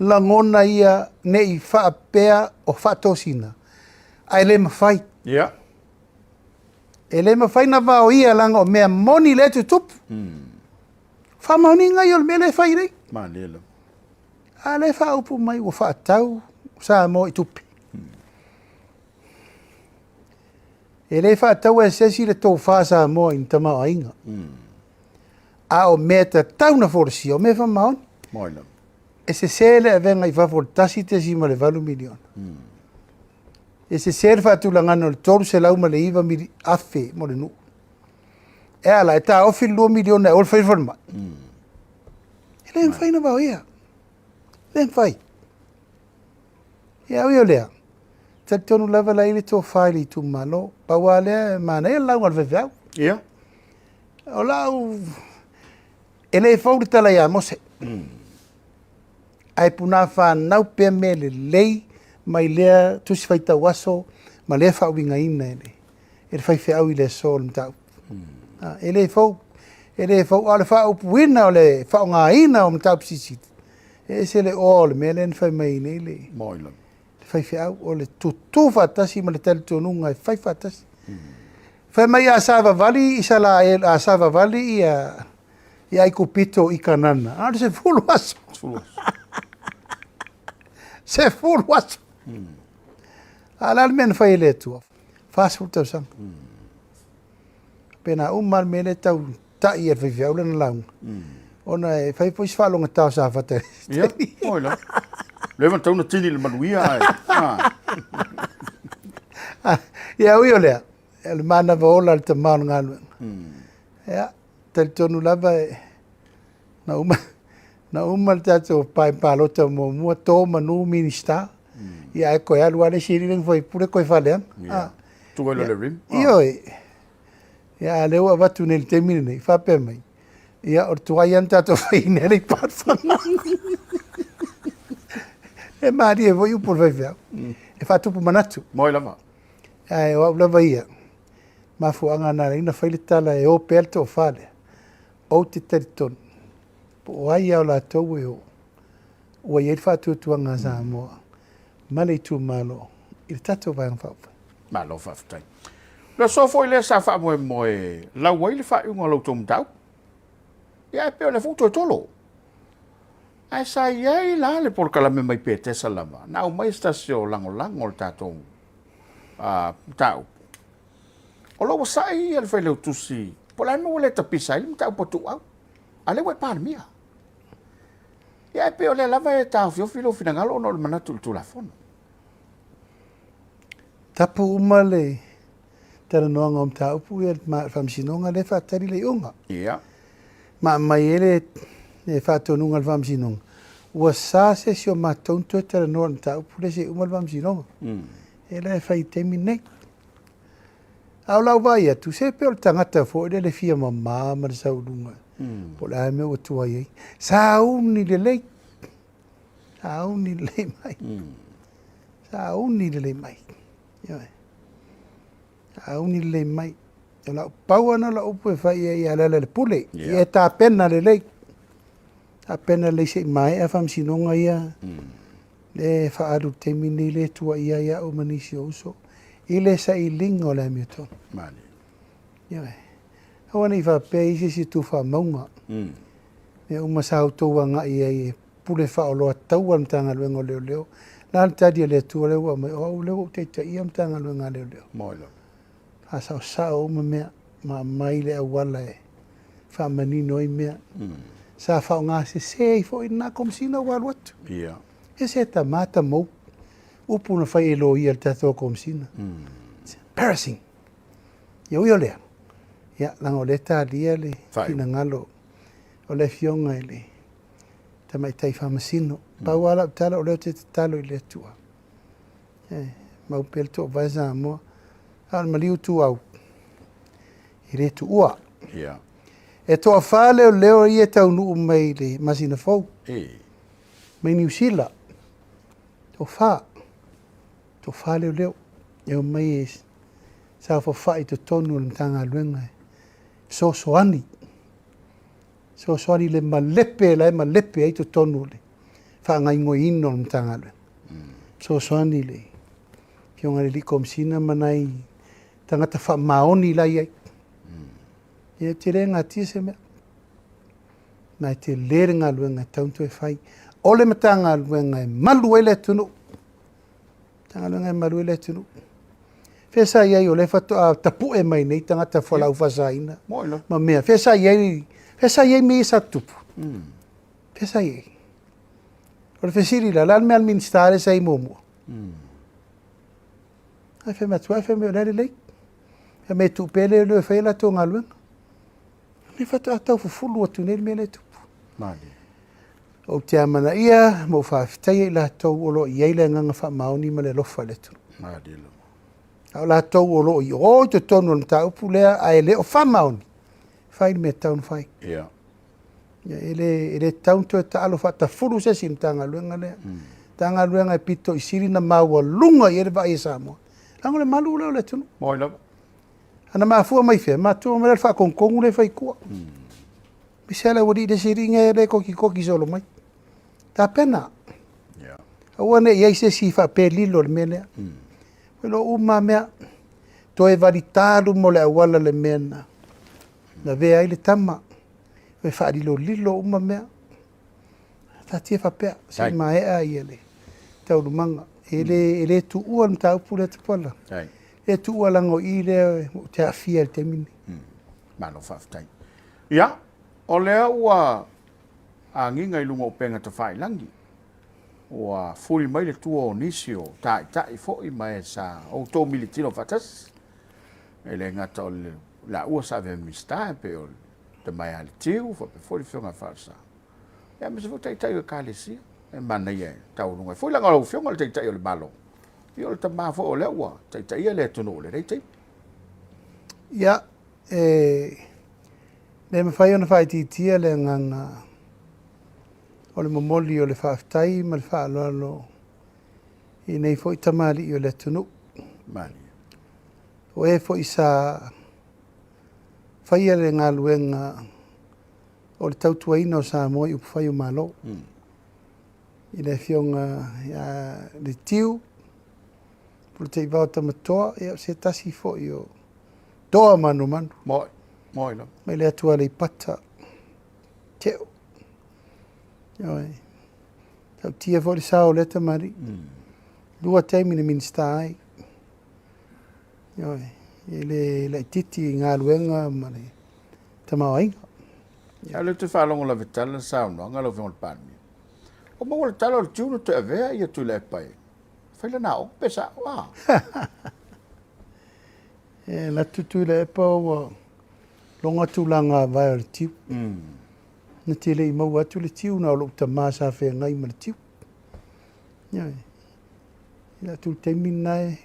Speaker 2: langona ia ne i whaapea o whaatosina. Ai le mawhai.
Speaker 1: Ia.
Speaker 2: E le mawhai na wao ia langa o mea moni le tu tupu. Whamauni ngai o le mea le whai rei.
Speaker 1: Ma lelo.
Speaker 2: A le whaupu mai o whaatau sa mo i tupi. E le whaatau e sesi le tō whaasa mo i tama o inga. A o mea ta tauna forsi o mea whamaoni.
Speaker 1: Mo ila.
Speaker 2: E se sele a venga i whafo tasi te si ma le 2 miliona. E se sele whaatulangana le toru se lau ma le iwa mili afe mo le nuu. E ala, e ta ofi 2 miliona e ol whaiwhanma. E le mwhai na wau ia. Le mwhai. E au ia lea. Ta tonu lava la ili tō whaili tu malo. Paua lea, mana e lau al vevau.
Speaker 1: Ia.
Speaker 2: O lau... E le whauri tala ia mose. ai puna whanau pia me le lei mai lea tusi whaita waso ma lea whauinga ina ele. E le whai au i le sol mtau. E le fau ale whau puina o le whau ngā ina o mtau pisisiti. E se le o le mele ni whai mai nei le.
Speaker 1: Moila.
Speaker 2: Le whai au o le tutu whatasi ma le tali tonunga e whai whatasi. Whai mai a Sava Valley, isa la a Sava Valley i ai kupito i kanana. Ano se fulu aso. Se fulu aso. Ala men fai le tua. Fast food tau sang. Pena umal mele tau ta i e whai au lana launga. Ona e whai pois whalonga tau sa whate.
Speaker 1: Ia, moila. Lewa tau na tini le manuia ai.
Speaker 2: Ia ui o lea. Le mana vaola le te maunu ngālu. Ia, tali tonu lava e na uma le tatou pai palota mo mua tō manu minista. Ia e koe alu ale siri ring foi pure koe whaleanga.
Speaker 1: Tuai le rim.
Speaker 2: Ia e. Ia leo a watu nei te mine nei, whape mai. Ia o tuai an tatou whaine nei patwhanga. E maari e voi upor vai whiau. E whatupu manatu.
Speaker 1: Moi lava.
Speaker 2: Ai, o au lava ia. Mafuanga nara ina whaile tala e o pelto o whale. O te teritonu. Po ai au la tau e o. Ua i e whatuatuanga Samoa. Male i tu malo. I tatou vai ang whaupa.
Speaker 1: Malo whaftai. Le so foi le sa wha moe moe. Lau wai le wha iunga lau tom tau. Ia e peo le futo e tolo. Ai sa iai la le por kalame mai pe te salama. Nau mai stasio lango lango le tatou. Tau. O lau wasai al whai leo tusi. Po la no le tapisa ili mtau potu au. Ale wai Palemia. Ia e peo le lava e tau fio filo fina ngalo no le manatu tu la fono.
Speaker 2: Tapu umale. Tara noanga om tau pu e whamsinonga le whatari le unga.
Speaker 1: Ia.
Speaker 2: Ma mai ele e whatonunga le whamsinonga. Ua sa se si o mātaunto e tara noanga tau pu le se umal whamsinonga. E la e whai temi nei. Au lau vai atu, se peo le tangata fo e le fia mamā ma le saurunga. Po la me o tua iei. Sa uni le lei. Sa uni le lei mai. Sa uni le lei mai. Ia. Sa uni le lei mai. E la pau ana la upu e whai e ala le pule. I e tā pena le lei. Tā pena le se mai a whamsinonga ia. Le whaaru te mini le tua ia o manisi o uso. I le sa i lingo le mi to.
Speaker 1: Mani.
Speaker 2: Ia. Hawana i whape i si tu wha maunga. E uma sa autoua nga i e pule wha o loa tau am tanga luenga leo leo. Nā tadia le tua leo a mai o leo te te i am tanga luenga leo leo.
Speaker 1: Moilo.
Speaker 2: Hasa o sa o ma mea ma mai le awala e wha manino i mea. Sa wha o ngā se i fo i nā komsina walu atu.
Speaker 1: Ia.
Speaker 2: E se ta mata mou. Upu na whai e lo i al tato komsina. It's embarrassing. Ia ui o lea. Ia, langa o le tālia le kina ngalo. O le fionga le. Ta mai tai whamasino. Pau ala tala o leo te talo i le tua. Mau pel to vai Samoa. Al maliu tu au. I re tu ua.
Speaker 1: Ia.
Speaker 2: E toa whale o leo i e tau nuu mai le masina fau. Mai New Zealand. To wha. To whale o leo. E o mai e sa whawhai to tonu le mtanga luenga. So soani. So soani le malepe la e malepe ai to tonu le. Whaangai ngoi ino le mtanga luenga. So soani le. Kionga le liko msina manai. Tangata wha maoni la iai. E te renga tia se mea. Nai te lerenga luenga tauntu e whai. Ole matanga luenga e malu e le tunu. Tanga luenga e malu e le tunu. Whesa iai o le whato a tapu e mai nei tangata whalau whasaina.
Speaker 1: Moilo.
Speaker 2: Ma mea, whesa iai me isa tupu. Whesa iai. O le whesiri la, lan mea alministare sa i momua. Ai whema tua, ai whema o lere lei. E me tupele o le whaila tō ngā luenga. Ne whato a tau fufulu atu nei me le tupu.
Speaker 1: Mani.
Speaker 2: O te amana ia, mo whawhitai i la tau o lo iai le nganga wha maoni ma le lofa le tunu.
Speaker 1: Mani lo.
Speaker 2: Au la tau o lo i o te tonu na ta upu lea a e le o wha maoni. Whai me tau na whai.
Speaker 1: Ia.
Speaker 2: Ia ele taunto ta alo fata furu se sim tanga luenga le. Tanga luenga pito isiri na maua lunga i va i Samoa. Lango le malu le tunu.
Speaker 1: Moi la.
Speaker 2: Ana mafua mai fe, ma tu me le fa kon kongu le fai kua. Bisela wodi de siringa le koki solo mai. Ta pena.
Speaker 1: Yeah.
Speaker 2: Awane ia se si fa pe lilo le mele. Lo uma mea to e valitalu mo le awala le mena. Na vea ile tama. E fa lilo uma mea. Ta tia fa pe si mai a ile. Tau manga. Ele tu ua mta upule te pola.
Speaker 1: Ai.
Speaker 2: E tu ua lango ile te afia te mini.
Speaker 1: Malo faftai. Ia, o lea ua a nginga i lunga upenga te whai langi. Ua furi mai le tua o nisi o tai fo i mai sa o tō militino fatas. E le ngata o le la ua sa ve mista pe o te mai ale tiu fo pe furi fionga farsa. Ia me se fo tai o kālesia. E mana ia tau lunga. Fui langa o fionga le tai o le malo. Ia o le tama fo o le ua. Tai ia le tunu o le rei tai.
Speaker 2: Ia, le me fai ona fai titia le nganga o le momoli o le whaftai ma le whaaloalo i nei fo i tamali i o le tunu.
Speaker 1: Mani.
Speaker 2: O e fo i sa whaia le ngā luenga o le tautuaina o Samoa i upawhai o malo. I le fionga le tiu, Polataivao tamatoa, e o se tasi fo i o toa manu.
Speaker 1: Moi la.
Speaker 2: Mai le atua le pata. Teo. Ioi. Tau tia fo le sao le tamari. Lua taimi ne minsta ai. Ioi. I le titi ngā luenga ma le tamao ainga.
Speaker 1: Ia le te whalongo la vitala sao no, ngalo fiong le Palemia. O mo le talo le tunu te avea ia tu le pai. Whaila na o pesa wa.
Speaker 2: E la tutu le epa o longa tūlanga vai o le tiu. Na te le i mau atu le tiu na o lo ta masa whea ngai ma le tiu. Ioi. Ila tu te minai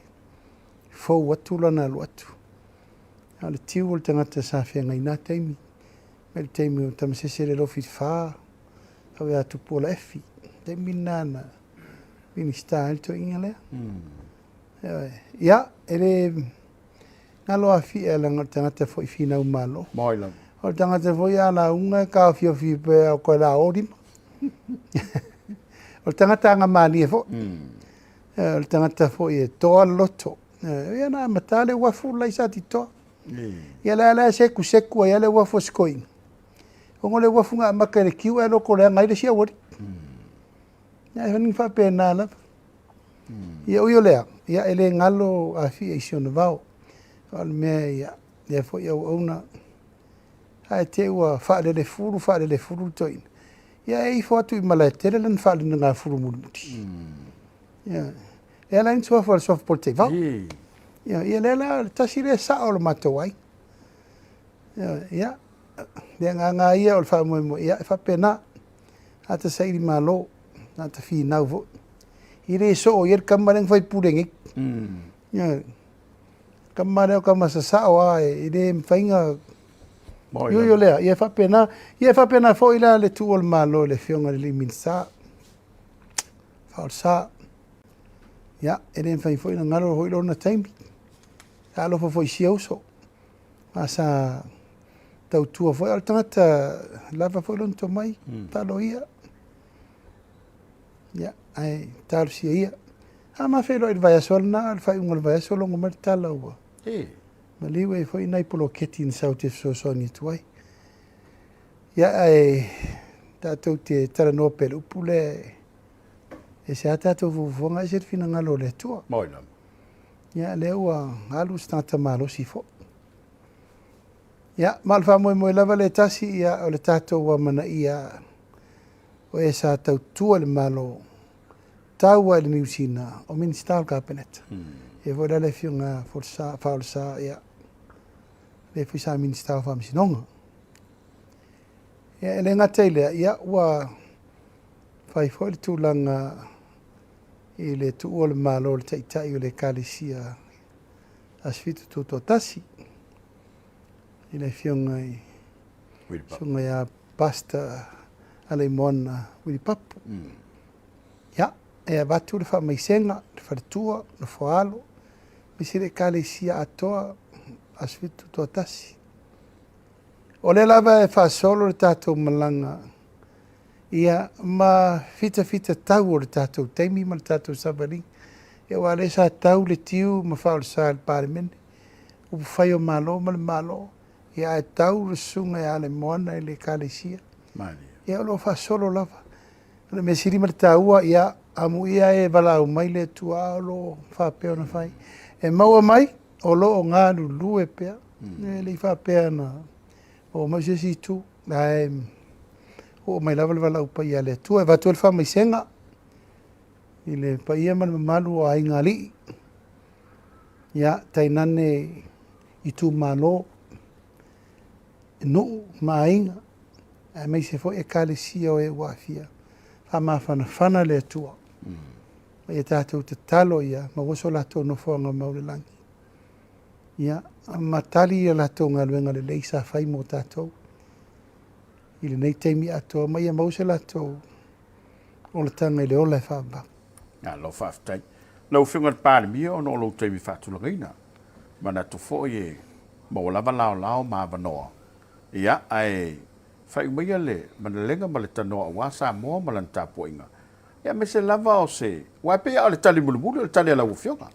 Speaker 2: fau atu lana lo atu. A le tiu o le tangata sa whea ngai nā teimi. Me le teimi o tamasese le lofi whaa. Au e atu po la efi. Te mina na minista alto inga lea. Ia, ere ngalo a fi e langa tangata fo i fina umalo.
Speaker 1: Moi la.
Speaker 2: O tangata fo i ala unga ka fio fi pe o koe la orima. O tangata anga mani e fo. O tangata fo i e toa loto. Ia na matale wafu lai sa ti toa. Ia la seku ia le wafu skoing. O ngole wafu nga maka le kiu e loko le ngai le sia wari. Ia e whaning whape nā lava. Ia uio lea. Ia ele ngalo a fi e siona vau. Wale mea ia fo ia auna. Hae te ua whaelele furu toina. Ia e fo atu i malai tere lan whaelele ngā furu murimuti. Ia. Ia la intua fo le sofa Polataivao. Ia lela tasi le sa o le matawai. Ia. Ia ngā ia o le whaemoemo. Ia e whapena. Ata sairi malo. Nata fi nau vo. I re so o ier kamareng fai purengik. Ia. Kamare o kamasa sa o ai. I re mwhainga. Yo lea. Ia whapena fo ila le tu o le malo le fionga le minsa. Whaol sa. Ia. E re mwhain fo ila ngaro hoi lona taimi. Ta alofa fo i siauso. Asa tau tua fo al tangata lava fo ilon to mai. Talo ia. Ia, ai talo sia ia. Ma whero i vai asol na, al whai unga vai asol ongo mari tala ua. Ma liwe fo i nai polo keti in sau te fsosoni tuai. Ia, ai tātou te tara noa pele upule. E se a tātou fufonga e se fina ngalo le tua.
Speaker 1: Moina.
Speaker 2: Ia, le ua alu stata malo si fo. Ia, malwha moe lava le tasi ia o le tātou wa mana ia o e sa tau tua le malo tau a le niusina o ministal kapeneta. E vo le fionga forsa faulsa ia le fisa ministal fa misinonga. Ia le ngataile ia wa fai foi tu langa i le tu o le malo le taitai o le kalisia asfitu tu tasi. I le fionga i fionga ia pasta ale mona wi papu ya e vatu le fa mai senga le fa tua no foalo mi sire kale sia atoa asfitu to tasi o le lava e fa solo le tatou malanga ia ma fita tau o le tatou taimi ma le tatou sabari e wale sa tau le tiu ma fa o sa le Palemia o fai o malo ma le malo ia e tau le sunga ia le moana i le kalesia ia lo fa solo lava le me siri ma le taua ia amu ia e valau mai le tua lo fa pe ona fai e maua mai o lo o ngā lulu e pea le fa pea na o ma se si tu ai o mai lava le valau pa ia le tua e vatu le fa mai senga i le pa ia ma malu o ai ngali ia tainane i tu malo no mainga e mai se foi e kalesia o e wafia fa ma fana le tua e tatou te talo ia ma woso latou no fonga maulelangi ia matali ia latou ngaluenga le leisa fai mo tatou i le nei teimi atoa mai ia mause latou o le tanga i le ola e whaaba
Speaker 1: lo whaftai lau whiunga Palemia o no lo teimi whatulangina mana tu fo e mo lava lao ma vanoa ia ai fai mai le mana lenga ma le tanoa wa Samoa ma lan tapuinga ia me se lava o se wa pe o le tali mulumulu o le tali ala whiunga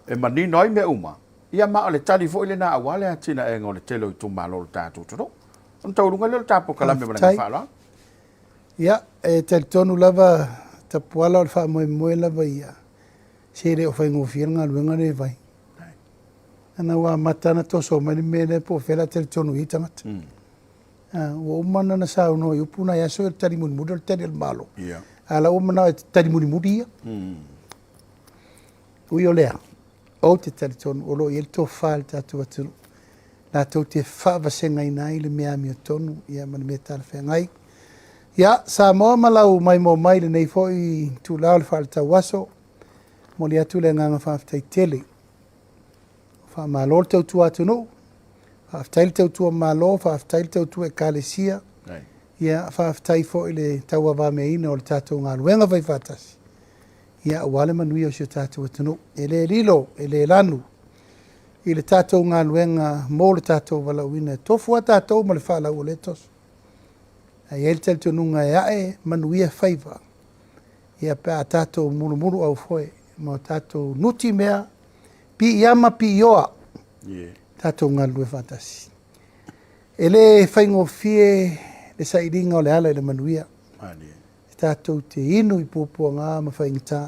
Speaker 1: e mani noi me uma ia ma o le tali fo ile na awale atina e ngole telo i tu malo le tatu toro on taurunga le tapu kalame ma le fala
Speaker 2: ia e tel tonu lava tapuala o le wha moe lava ia se re o whai ngofiranga luenga le vai ana wa matana toso mani mele po fela tel tonu i tangata o umana na sa uno i upuna ia so e tari munimudi o le tari al malo ala umana e tari munimudi ia ui o lea o te tari tonu o lo i el to whaal tatu atunu la tau te whaavasenga i nai le mea mi o tonu ia mani mea tala whengai ia Samoa malau mai mo mai le nei fo i tu lao le whaal tau waso mo li atu le nganga whaaftai tele wha malo le tau tua atunu whaaftai le tau tua malo whaaftai le tau tua e kalesia ia whaaftai fo i le tau awa me ina o le tatou ngā luenga vai whaatasi ia wale manui o si o tatou atunu e le lilo e le lanu i le tatou ngā luenga mo le tatou walauina e tofu a tatou ma le whaalau o le tosu ai ele tel tununga e ae manuia whaiva ia pe a tatou muru au foe ma tatou nuti mea pi iama pi ioa tatou ngā lue whatasi e le whaingo fie le sairinga o le ala i le manuia tatou te inu i pupua ngā ma whaingita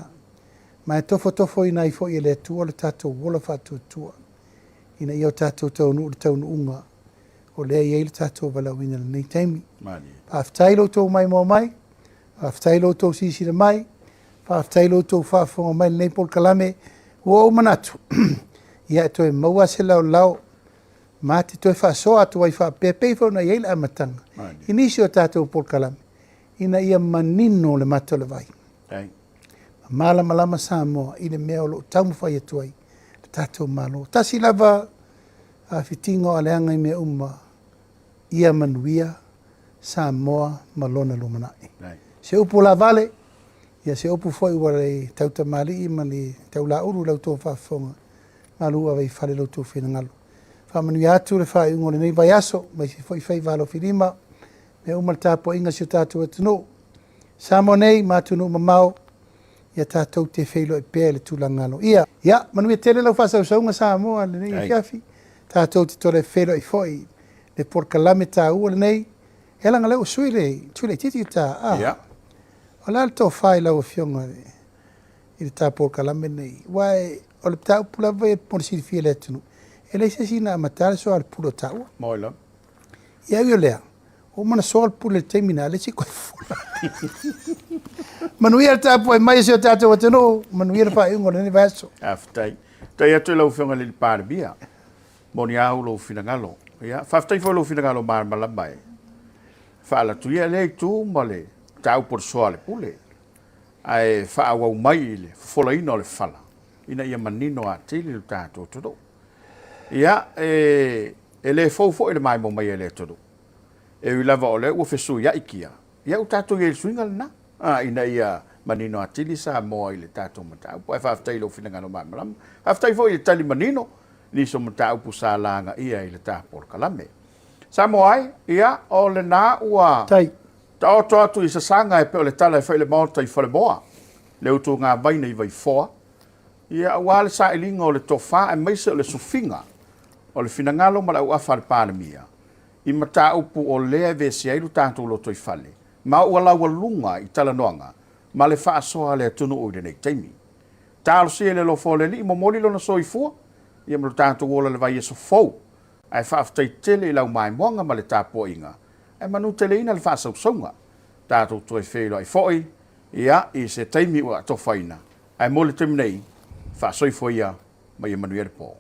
Speaker 2: ma e tofo ina i foe i le tua le tatou wola whatuatua ina i o tatou taunu le taunu unga o lea i eile tatou walauina le nei taimi whaaftai loutou mai mo mai whaaftai loutou sisira mai whaaftai loutou whaafonga mai le nei polkalame ua o manatu ia e toe maua se lau ma te toe whaasoa atu ai whaapepei whauna i eile amatanga inisi o tatou polkalame ina ia manino le mato le vai malama Samoa i le mea o lo taumu whai atu ai tatou malo tasi lava a fitingo ale anga i mea uma ia manuia Samoa malona lumanai se upu la vale ia se upu foi ua le tauta mali i ma le tau la uru lau tō whaafonga malua vei whale lau tō whenangalo whamanuia atu le whae ungo le nei vai aso mai se foi whai valo whirima me uma le tāpo inga si o tātou atunu Samoa nei mātunu mamau ia tātou te whailo e pēr le tūlangalo ia manuia tele lau whasausaunga Samoa le nei i fiafi tātou te tole whailo i foi le porkalame tā ua le nei e langa leo sui le titi tā o la le tō whai lau a fionga i le tā porkalame nei wai o le tā upula vai e ponisiri fia le atunu e le se sina amatare so al pulo tā ua
Speaker 1: moila
Speaker 2: ia io lea o mana so al pulo le teimina le si koe fula manuia le tāpua e mai se o tātou atunu manuia le whai ungo le nei vaso
Speaker 1: aftai tai atu lau whiunga le Palemia moni au lo finangalo ia whaftai fo lo finangalo malama e whaala tuia le tu ma le tau por soa le pule ai whaawau mai le fola ino le whala ina ia manino a tili le tātou todo ia e le fofo e le mai mo mai e le todo e ui lava o le ua fesu ia ikia. Ia u tātou i suinga lana. Ina ia manino atili Samoa i le tātou mataupu. Ai whaafitai lo whina ngano mai malamu. Haftai fo i le tali manino. Ni so mataupu sa langa ia i le tāporo kalame. Samoa ai, ia o le nā ua...
Speaker 2: Tai.
Speaker 1: Ta o to atu i sa sanga e pe o le tala e whaile maota i whale moa. Le utu ngā vaina i vai foa. Ia ua le sa ilinga o le tofa e maise o le sufinga. O le finangalo ma la ua whale Palemia. I mataupu o lea vesi ailu tātou loto i whale. Ma ua laua lunga i tala noanga. Ma le wha soa le atunu o i nei teimi. Tālo sia le lo fo le li mo moli lona so i fua. Ia mlo tātou ola le vai e so fau. Ai whaafitai tele i lau mai moanga ma le tāpua inga. Ai manu tele ina le whaasau saunga. Tātou toi whelo ai foi. Ia i se teimi ua tofaina. Ai mole teimi nei. Whaasoi foia mai e manuere po.